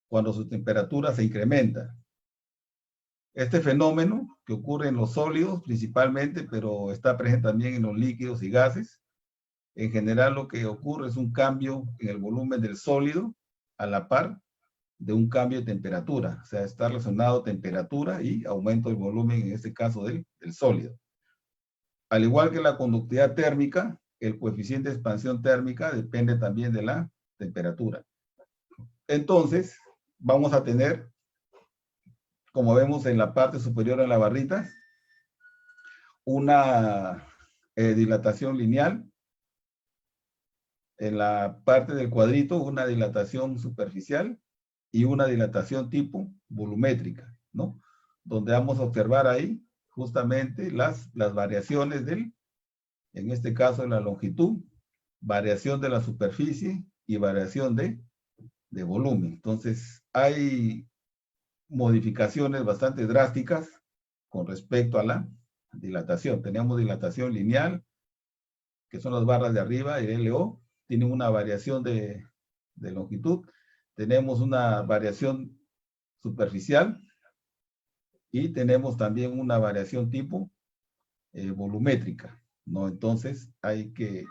cuando su temperatura se incrementa. Este fenómeno, que ocurre en los sólidos principalmente, pero está presente también en los líquidos y gases, en general lo que ocurre es un cambio en el volumen del sólido a la par de un cambio de temperatura. O sea, está relacionado temperatura y aumento del volumen, en este caso del sólido. Al igual que la conductividad térmica, el coeficiente de expansión térmica depende también de la temperatura. Entonces, vamos a tener, como vemos en la parte superior de la barrita, una dilatación lineal. En la parte del cuadrito, una dilatación superficial y una dilatación tipo volumétrica, ¿no? Donde vamos a observar ahí justamente las variaciones en este caso, de la longitud, variación de la superficie y variación de volumen. Entonces, hay modificaciones bastante drásticas con respecto a la dilatación. Tenemos dilatación lineal, que son las barras de arriba, el LO, tienen una variación de longitud. Tenemos una variación superficial y tenemos también una variación tipo volumétrica, ¿no? Entonces, hay que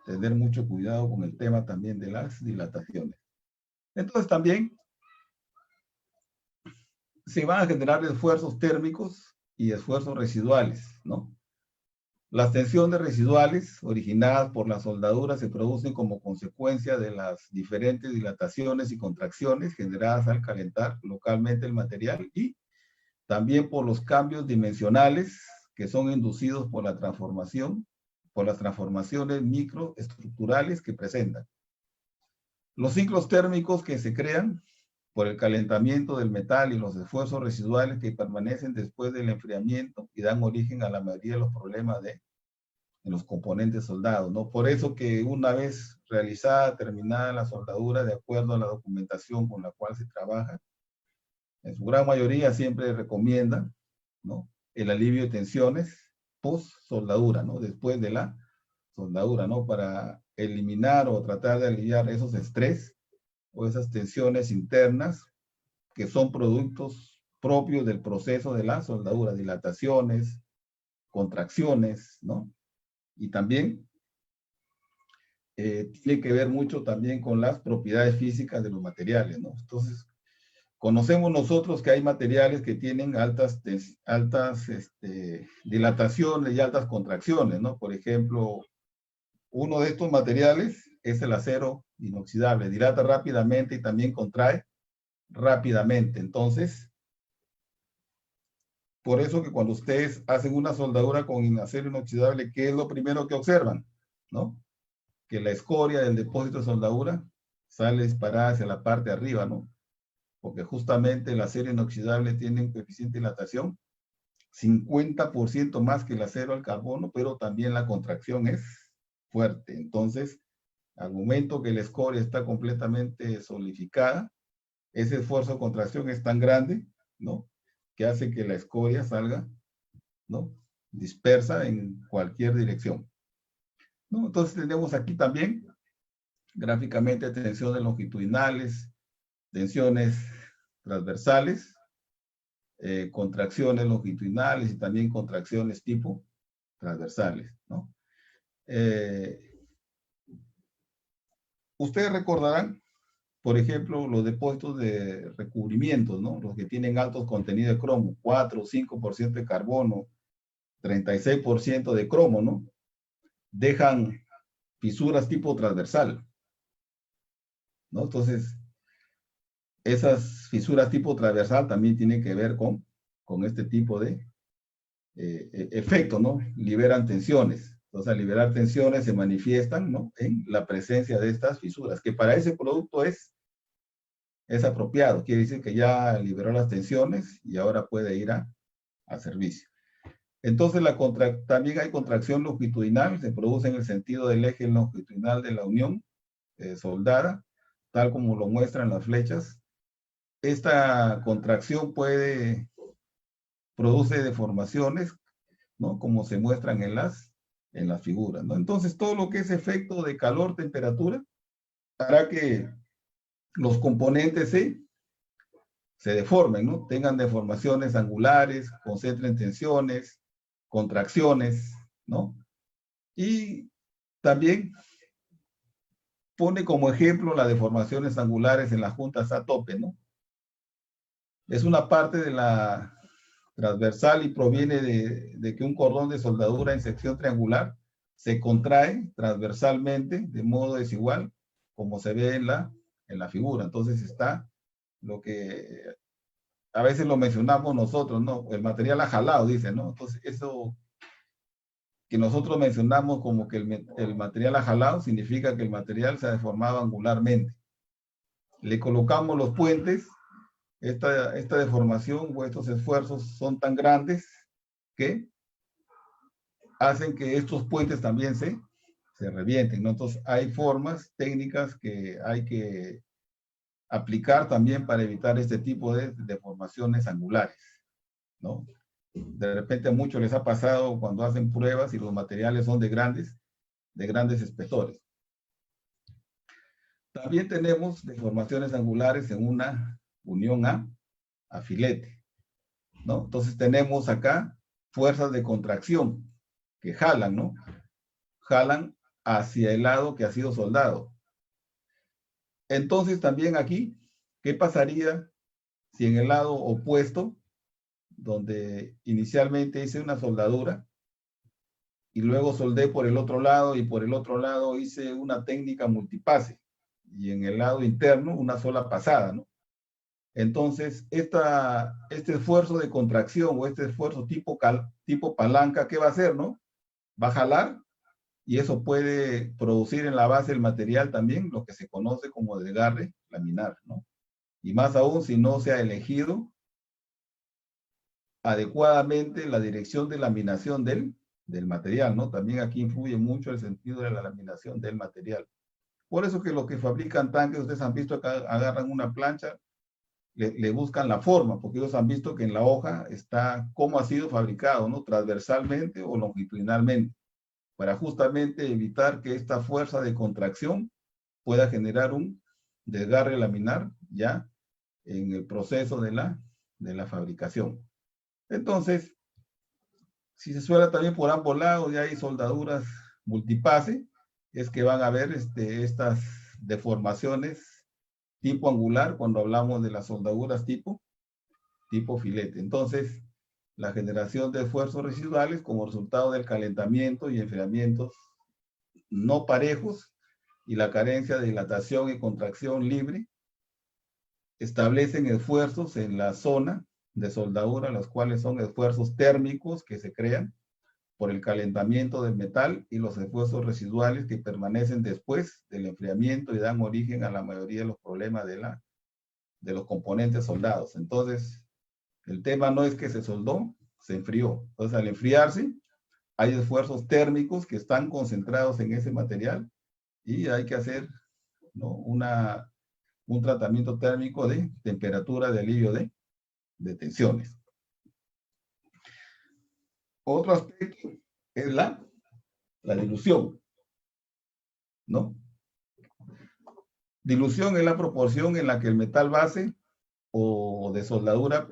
tener mucho cuidado con el tema también de las dilataciones. Entonces, también se van a generar esfuerzos térmicos y esfuerzos residuales, ¿no? Las tensiones residuales originadas por la soldadura se producen como consecuencia de las diferentes dilataciones y contracciones generadas al calentar localmente el material y también por los cambios dimensionales que son inducidos por la transformación, por las transformaciones microestructurales que presentan. Los ciclos térmicos que se crean por el calentamiento del metal y los esfuerzos residuales que permanecen después del enfriamiento y dan origen a la mayoría de los problemas de los componentes soldados, ¿no? Por eso que una vez realizada, terminada la soldadura, de acuerdo a la documentación con la cual se trabaja, en su gran mayoría siempre recomienda, ¿no?, el alivio de tensiones post-soldadura, ¿no?, después de la soldadura, ¿no?, para eliminar o tratar de aliviar esos estrés o esas tensiones internas que son productos propios del proceso de la soldadura, dilataciones, contracciones, ¿no? Y también tiene que ver mucho también con las propiedades físicas de los materiales, ¿no? Entonces, conocemos nosotros que hay materiales que tienen altas dilataciones y altas contracciones, ¿no? Por ejemplo, uno de estos materiales es el acero inoxidable, dilata rápidamente y también contrae rápidamente. Entonces, por eso que cuando ustedes hacen una soldadura con acero inoxidable, ¿qué es lo primero que observan? ¿No? Que la escoria del depósito de soldadura sale disparada hacia la parte de arriba, ¿no? Porque justamente el acero inoxidable tiene un coeficiente de dilatación 50% más que el acero al carbono, pero también la contracción es fuerte. Entonces, Al momento que la escoria está completamente solidificada, ese esfuerzo de contracción es tan grande, ¿no? Que hace que la escoria salga, ¿no? Dispersa en cualquier dirección, ¿no? Entonces tenemos aquí también gráficamente tensiones longitudinales, tensiones transversales, contracciones longitudinales y también contracciones tipo transversales, ¿no? Ustedes recordarán, por ejemplo, los depósitos de recubrimientos, ¿no? Los que tienen altos contenidos de cromo, 4 o 5% de carbono, 36% de cromo, ¿no? Dejan fisuras tipo transversal, ¿no? Entonces, esas fisuras tipo transversal también tienen que ver con este tipo de efecto, ¿no? Liberan tensiones. Entonces, al liberar tensiones se manifiestan, ¿no? En la presencia de estas fisuras, que para ese producto es apropiado. Quiere decir que ya liberó las tensiones y ahora puede ir a servicio. Entonces, también hay contracción longitudinal, se produce en el sentido del eje longitudinal de la unión soldada, tal como lo muestran las flechas. Esta contracción produce deformaciones, ¿no? Como se muestran en las figuras, ¿no? Entonces, todo lo que es efecto de calor, temperatura, hará que los componentes se deformen, ¿no? Tengan deformaciones angulares, concentren tensiones, contracciones, ¿no? Y también pone como ejemplo las deformaciones angulares en las juntas a tope, ¿no? Es una parte de la transversal y proviene de que un cordón de soldadura en sección triangular se contrae transversalmente de modo desigual, como se ve en la figura. Entonces está lo que a veces lo mencionamos nosotros, ¿no? El material ha jalado, dice, ¿no? Entonces eso que nosotros mencionamos como que el material ha jalado significa que el material se ha deformado angularmente. Le colocamos los puentes, esta deformación o estos esfuerzos son tan grandes que hacen que estos puentes también se revienten, ¿no? Entonces hay formas técnicas que hay que aplicar también para evitar este tipo de deformaciones angulares, ¿no? De repente a muchos les ha pasado cuando hacen pruebas y los materiales son de grandes espesores. También tenemos deformaciones angulares en una unión a filete, ¿no? Entonces tenemos acá fuerzas de contracción que jalan, ¿no? Jalan hacia el lado que ha sido soldado. Entonces también aquí, ¿qué pasaría si en el lado opuesto, donde inicialmente hice una soldadura, y luego soldé por el otro lado y por el otro lado hice una técnica multipase y en el lado interno una sola pasada, ¿no? Entonces, este esfuerzo de contracción o este esfuerzo tipo palanca, ¿qué va a hacer, no? Va a jalar y eso puede producir en la base del material también lo que se conoce como desgarre laminar, ¿no? Y más aún si no se ha elegido adecuadamente la dirección de laminación del material, ¿no? También aquí influye mucho el sentido de la laminación del material. Por eso que los que fabrican tanques, ustedes han visto que agarran una plancha, le buscan la forma, porque ellos han visto que en la hoja está cómo ha sido fabricado, ¿no? Transversalmente o longitudinalmente, para justamente evitar que esta fuerza de contracción pueda generar un desgarre laminar ya en el proceso de la fabricación. Entonces, si se suela también por ambos lados y hay soldaduras multipase, es que van a haber estas deformaciones tipo angular cuando hablamos de las soldaduras tipo filete. Entonces, la generación de esfuerzos residuales como resultado del calentamiento y enfriamientos no parejos y la carencia de dilatación y contracción libre establecen esfuerzos en la zona de soldadura, los cuales son esfuerzos térmicos que se crean por el calentamiento del metal y los esfuerzos residuales que permanecen después del enfriamiento y dan origen a la mayoría de los problemas de los componentes soldados. Entonces, el tema no es que se soldó, se enfrió. Entonces, al enfriarse, hay esfuerzos térmicos que están concentrados en ese material y hay que hacer, ¿no?, un tratamiento térmico de temperatura de alivio de tensiones. Otro aspecto es la dilución, ¿no? Dilución es la proporción en la que el metal base o de soldadura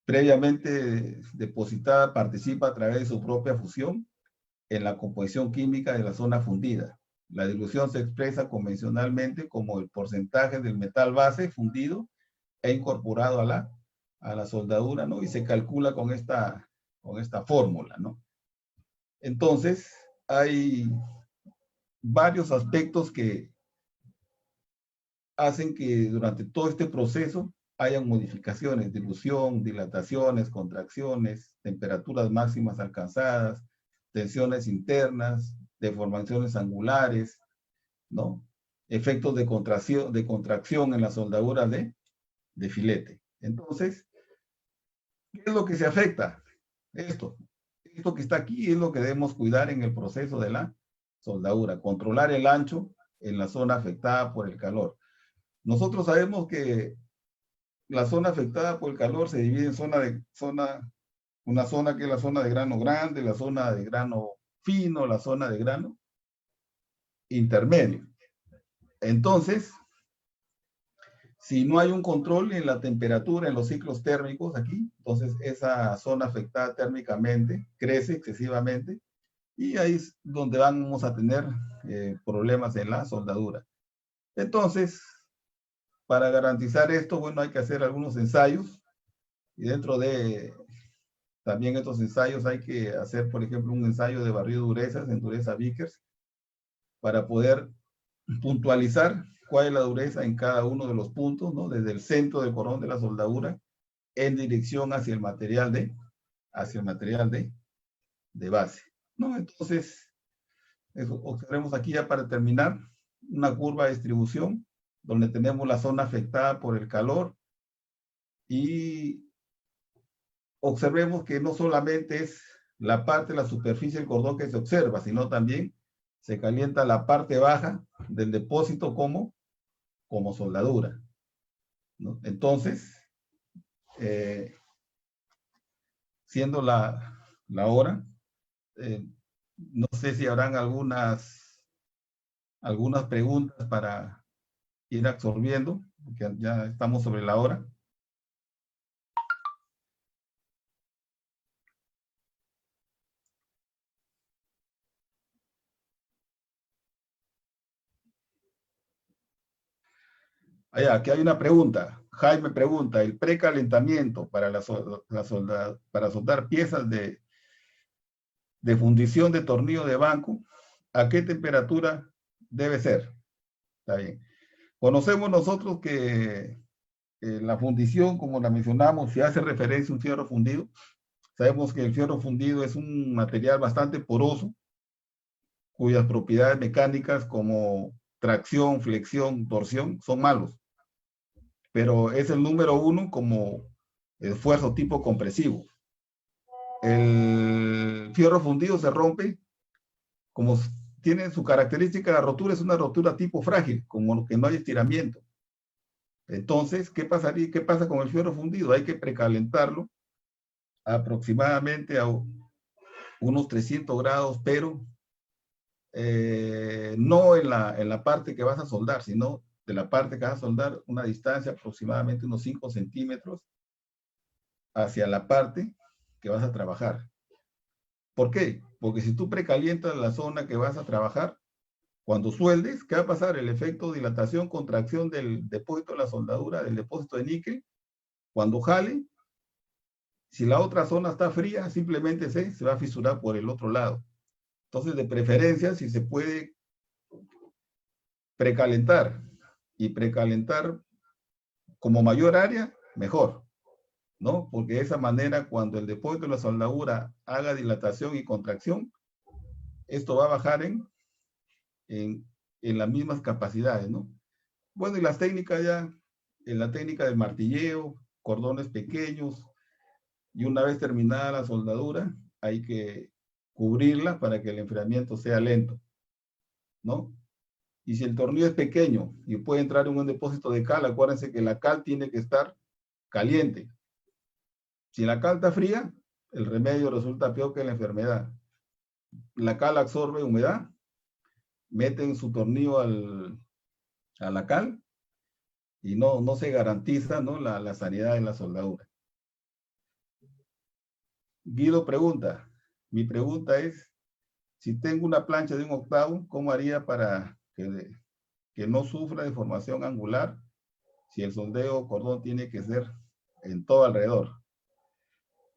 previamente depositada participa a través de su propia fusión en la composición química de la zona fundida. La dilución se expresa convencionalmente como el porcentaje del metal base fundido e incorporado a la soldadura, ¿no? Y se calcula con esta fórmula, ¿no? Entonces, hay varios aspectos que hacen que durante todo este proceso hayan modificaciones, dilución, dilataciones, contracciones, temperaturas máximas alcanzadas, tensiones internas, deformaciones angulares, ¿no? Efectos de contracción en la soldadura de filete. Entonces, ¿qué es lo que se afecta? Esto que está aquí es lo que debemos cuidar en el proceso de la soldadura, controlar el ancho en la zona afectada por el calor. Nosotros sabemos que la zona afectada por el calor se divide en una zona que es la zona de grano grande, la zona de grano fino, la zona de grano intermedio. Entonces, si no hay un control en la temperatura, en los ciclos térmicos aquí, entonces esa zona afectada térmicamente crece excesivamente y ahí es donde vamos a tener problemas en la soldadura. Entonces, para garantizar esto, bueno, hay que hacer algunos ensayos y dentro de también estos ensayos hay que hacer, por ejemplo, un ensayo de barrido de durezas, en dureza Vickers, para poder puntualizar cuál es la dureza en cada uno de los puntos, ¿no? Desde el centro del cordón de la soldadura en dirección hacia el material de base, ¿no? Entonces, eso, observemos aquí ya para terminar, una curva de distribución donde tenemos la zona afectada por el calor y observemos que no solamente es la parte de la superficie del cordón que se observa, sino también se calienta la parte baja del depósito como soldadura, ¿no? Entonces, siendo la hora, no sé si habrán algunas preguntas para ir absorbiendo, porque ya estamos sobre la hora. Aquí hay una pregunta. Jaime pregunta, ¿el precalentamiento para para soldar piezas de fundición de tornillo de banco, a qué temperatura debe ser? Está bien. Conocemos nosotros que la fundición, como la mencionamos, si hace referencia a un fierro fundido, sabemos que el fierro fundido es un material bastante poroso, cuyas propiedades mecánicas como tracción, flexión, torsión son malos, pero es el número uno como esfuerzo tipo compresivo. El fierro fundido se rompe, como tiene su característica, la rotura es una rotura tipo frágil, como que no hay estiramiento. Entonces, ¿qué pasaría? ¿Qué pasa con el fierro fundido? Hay que precalentarlo aproximadamente a unos 300 grados, pero no en la parte que vas a soldar, sino de la parte que vas a soldar una distancia aproximadamente unos 5 centímetros hacia la parte que vas a trabajar. ¿Por qué? Porque si tú precalientas la zona que vas a trabajar, cuando sueldes, ¿qué va a pasar? El efecto de dilatación, contracción del depósito de la soldadura, del depósito de níquel, cuando jale, si la otra zona está fría, simplemente se va a fisurar por el otro lado. Entonces, de preferencia, si se puede precalentar y precalentar como mayor área, mejor, ¿no? Porque de esa manera, cuando el depósito de la soldadura haga dilatación y contracción, esto va a bajar en las mismas capacidades, ¿no? Bueno, y las técnicas ya, en la técnica del martilleo, cordones pequeños, y una vez terminada la soldadura, hay que cubrirla para que el enfriamiento sea lento, ¿no? Y si el tornillo es pequeño y puede entrar en un depósito de cal, acuérdense que la cal tiene que estar caliente. Si la cal está fría, el remedio resulta peor que la enfermedad. La cal absorbe humedad, meten su tornillo a la cal y no se garantiza, ¿no?, la sanidad de la soldadura. Guido pregunta, mi pregunta es, si tengo una plancha de 1/8, ¿cómo haría para que no sufra deformación angular si el soldeo cordón tiene que ser en todo alrededor?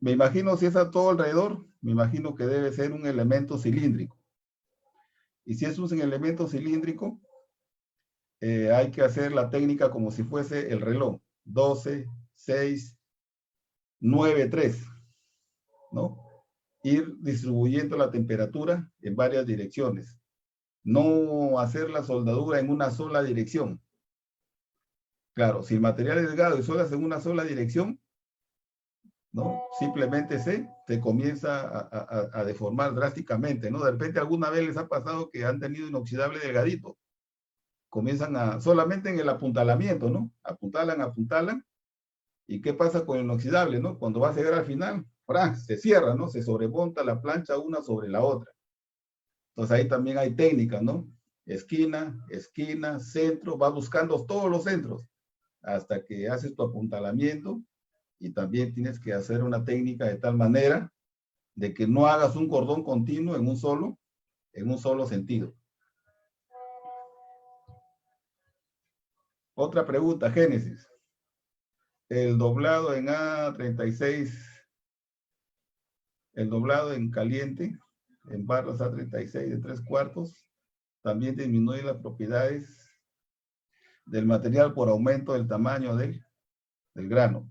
Me imagino, si es a todo alrededor, me imagino que debe ser un elemento cilíndrico. Y si es un elemento cilíndrico, hay que hacer la técnica como si fuese el reloj. 12, 6, 9, 3, ¿no? Ir distribuyendo la temperatura en varias direcciones. No hacer la soldadura en una sola dirección. Claro, si el material es delgado y soldas en una sola dirección, ¿no?, simplemente se comienza a deformar drásticamente, ¿no? De repente alguna vez les ha pasado que han tenido inoxidable delgadito. Comienzan solamente en el apuntalamiento, ¿no? Apuntalan. ¿Y qué pasa con el inoxidable, no? Cuando va a llegar al final, ¡prá!, se cierra, ¿no? Se sobremonta la plancha una sobre la otra. Entonces ahí también hay técnicas, ¿no? Esquina, centro, vas buscando todos los centros hasta que haces tu apuntalamiento, y también tienes que hacer una técnica de tal manera de que no hagas un cordón continuo en un solo sentido. Otra pregunta, Génesis. El doblado en A36, el doblado en caliente, en barras A36 de 3/4, también disminuye las propiedades del material por aumento del tamaño del grano.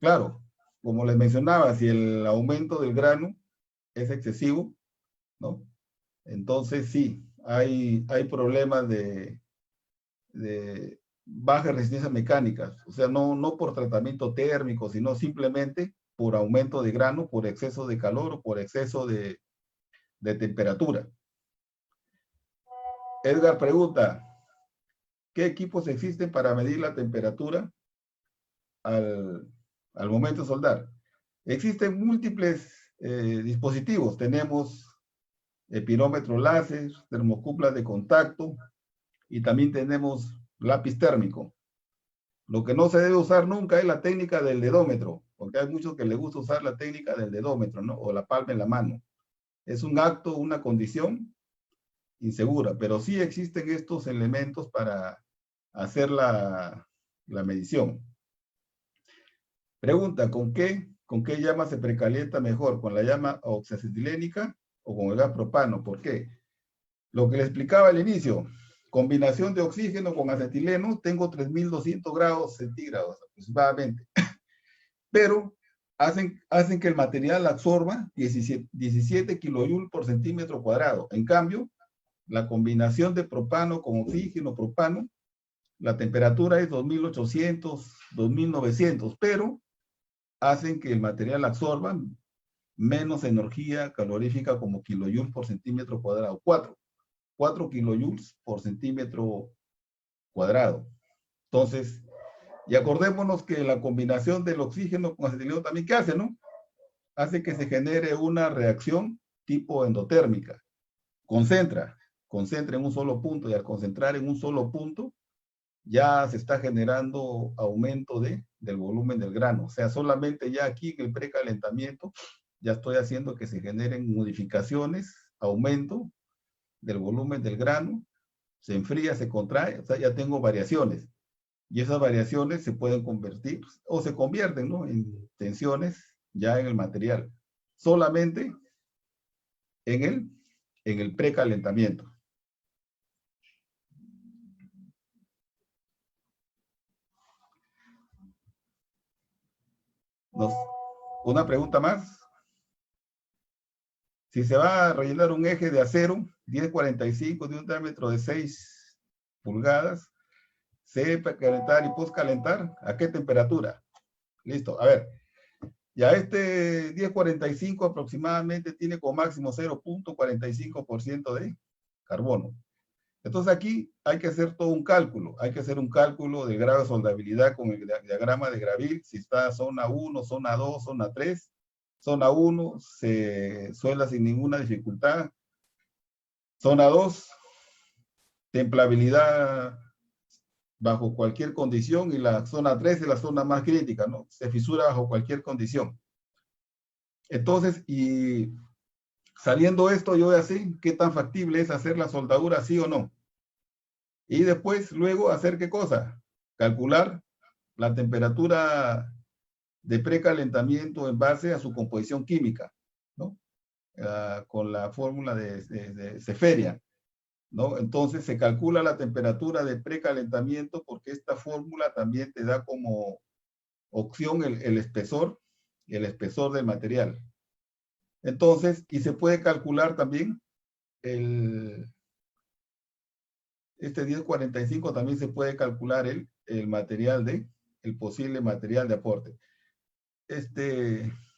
Claro, como les mencionaba, si el aumento del grano es excesivo, ¿no?, entonces sí, hay problemas de baja resistencia mecánica, o sea, no por tratamiento térmico, sino simplemente por aumento de grano, por exceso de calor o por exceso de temperatura. Edgar pregunta, ¿qué equipos existen para medir la temperatura al momento de soldar? Existen múltiples dispositivos. Tenemos pirómetro láser, termocuplas de contacto, y también tenemos lápiz térmico. Lo que no se debe usar nunca es la técnica del dedómetro, porque hay muchos que les gusta usar la técnica del dedómetro, ¿no?, o la palma en la mano. Es un acto, una condición insegura, pero sí existen estos elementos para hacer la medición. Pregunta, ¿con qué llama se precalienta mejor? ¿Con la llama oxacetilénica o con el gas propano? ¿Por qué? Lo que le explicaba al inicio, combinación de oxígeno con acetileno, tengo 3200 grados centígrados aproximadamente, pero hacen que el material absorba 17 kilojoules por centímetro cuadrado. En cambio, la combinación de propano con oxígeno, propano, la temperatura es 2800, 2900, pero hacen que el material absorba menos energía calorífica como kilojoules por centímetro cuadrado, 4 kilojoules por centímetro cuadrado. Entonces, y acordémonos que la combinación del oxígeno con acetileno también, ¿qué hace, no? Hace que se genere una reacción tipo endotérmica. Concentra en un solo punto, y al concentrar en un solo punto, ya se está generando aumento del volumen del grano. O sea, solamente ya aquí en el precalentamiento, ya estoy haciendo que se generen modificaciones, aumento del volumen del grano, se enfría, se contrae, o sea, ya tengo variaciones. Y esas variaciones se pueden convertir, o se convierten, ¿no?, en tensiones ya en el material, solamente en el precalentamiento. Una pregunta más. Si se va a rellenar un eje de acero 1045 de un diámetro de 6 pulgadas, se precalentar y postcalentar, ¿a qué temperatura? Listo, a ver. Ya este 1045 aproximadamente tiene como máximo 0.45% de carbono. Entonces aquí hay que hacer todo un cálculo, hay que hacer un cálculo del grado de soldabilidad con el diagrama de Graville, si está zona 1, zona 2, zona 3. Zona 1 se suelda sin ninguna dificultad. Zona 2, templabilidad bajo cualquier condición, y la zona 3 es la zona más crítica, ¿no? Se fisura bajo cualquier condición. Entonces, y saliendo esto, yo voy a decir qué tan factible es hacer la soldadura, sí o no. Y después, luego, hacer qué cosa? Calcular la temperatura de precalentamiento en base a su composición química, ¿no? Con la fórmula de Ceferia, ¿no? Entonces se calcula la temperatura de precalentamiento porque esta fórmula también te da como opción el espesor del material. Entonces, y se puede calcular también este 1045 también se puede calcular el posible material de aporte.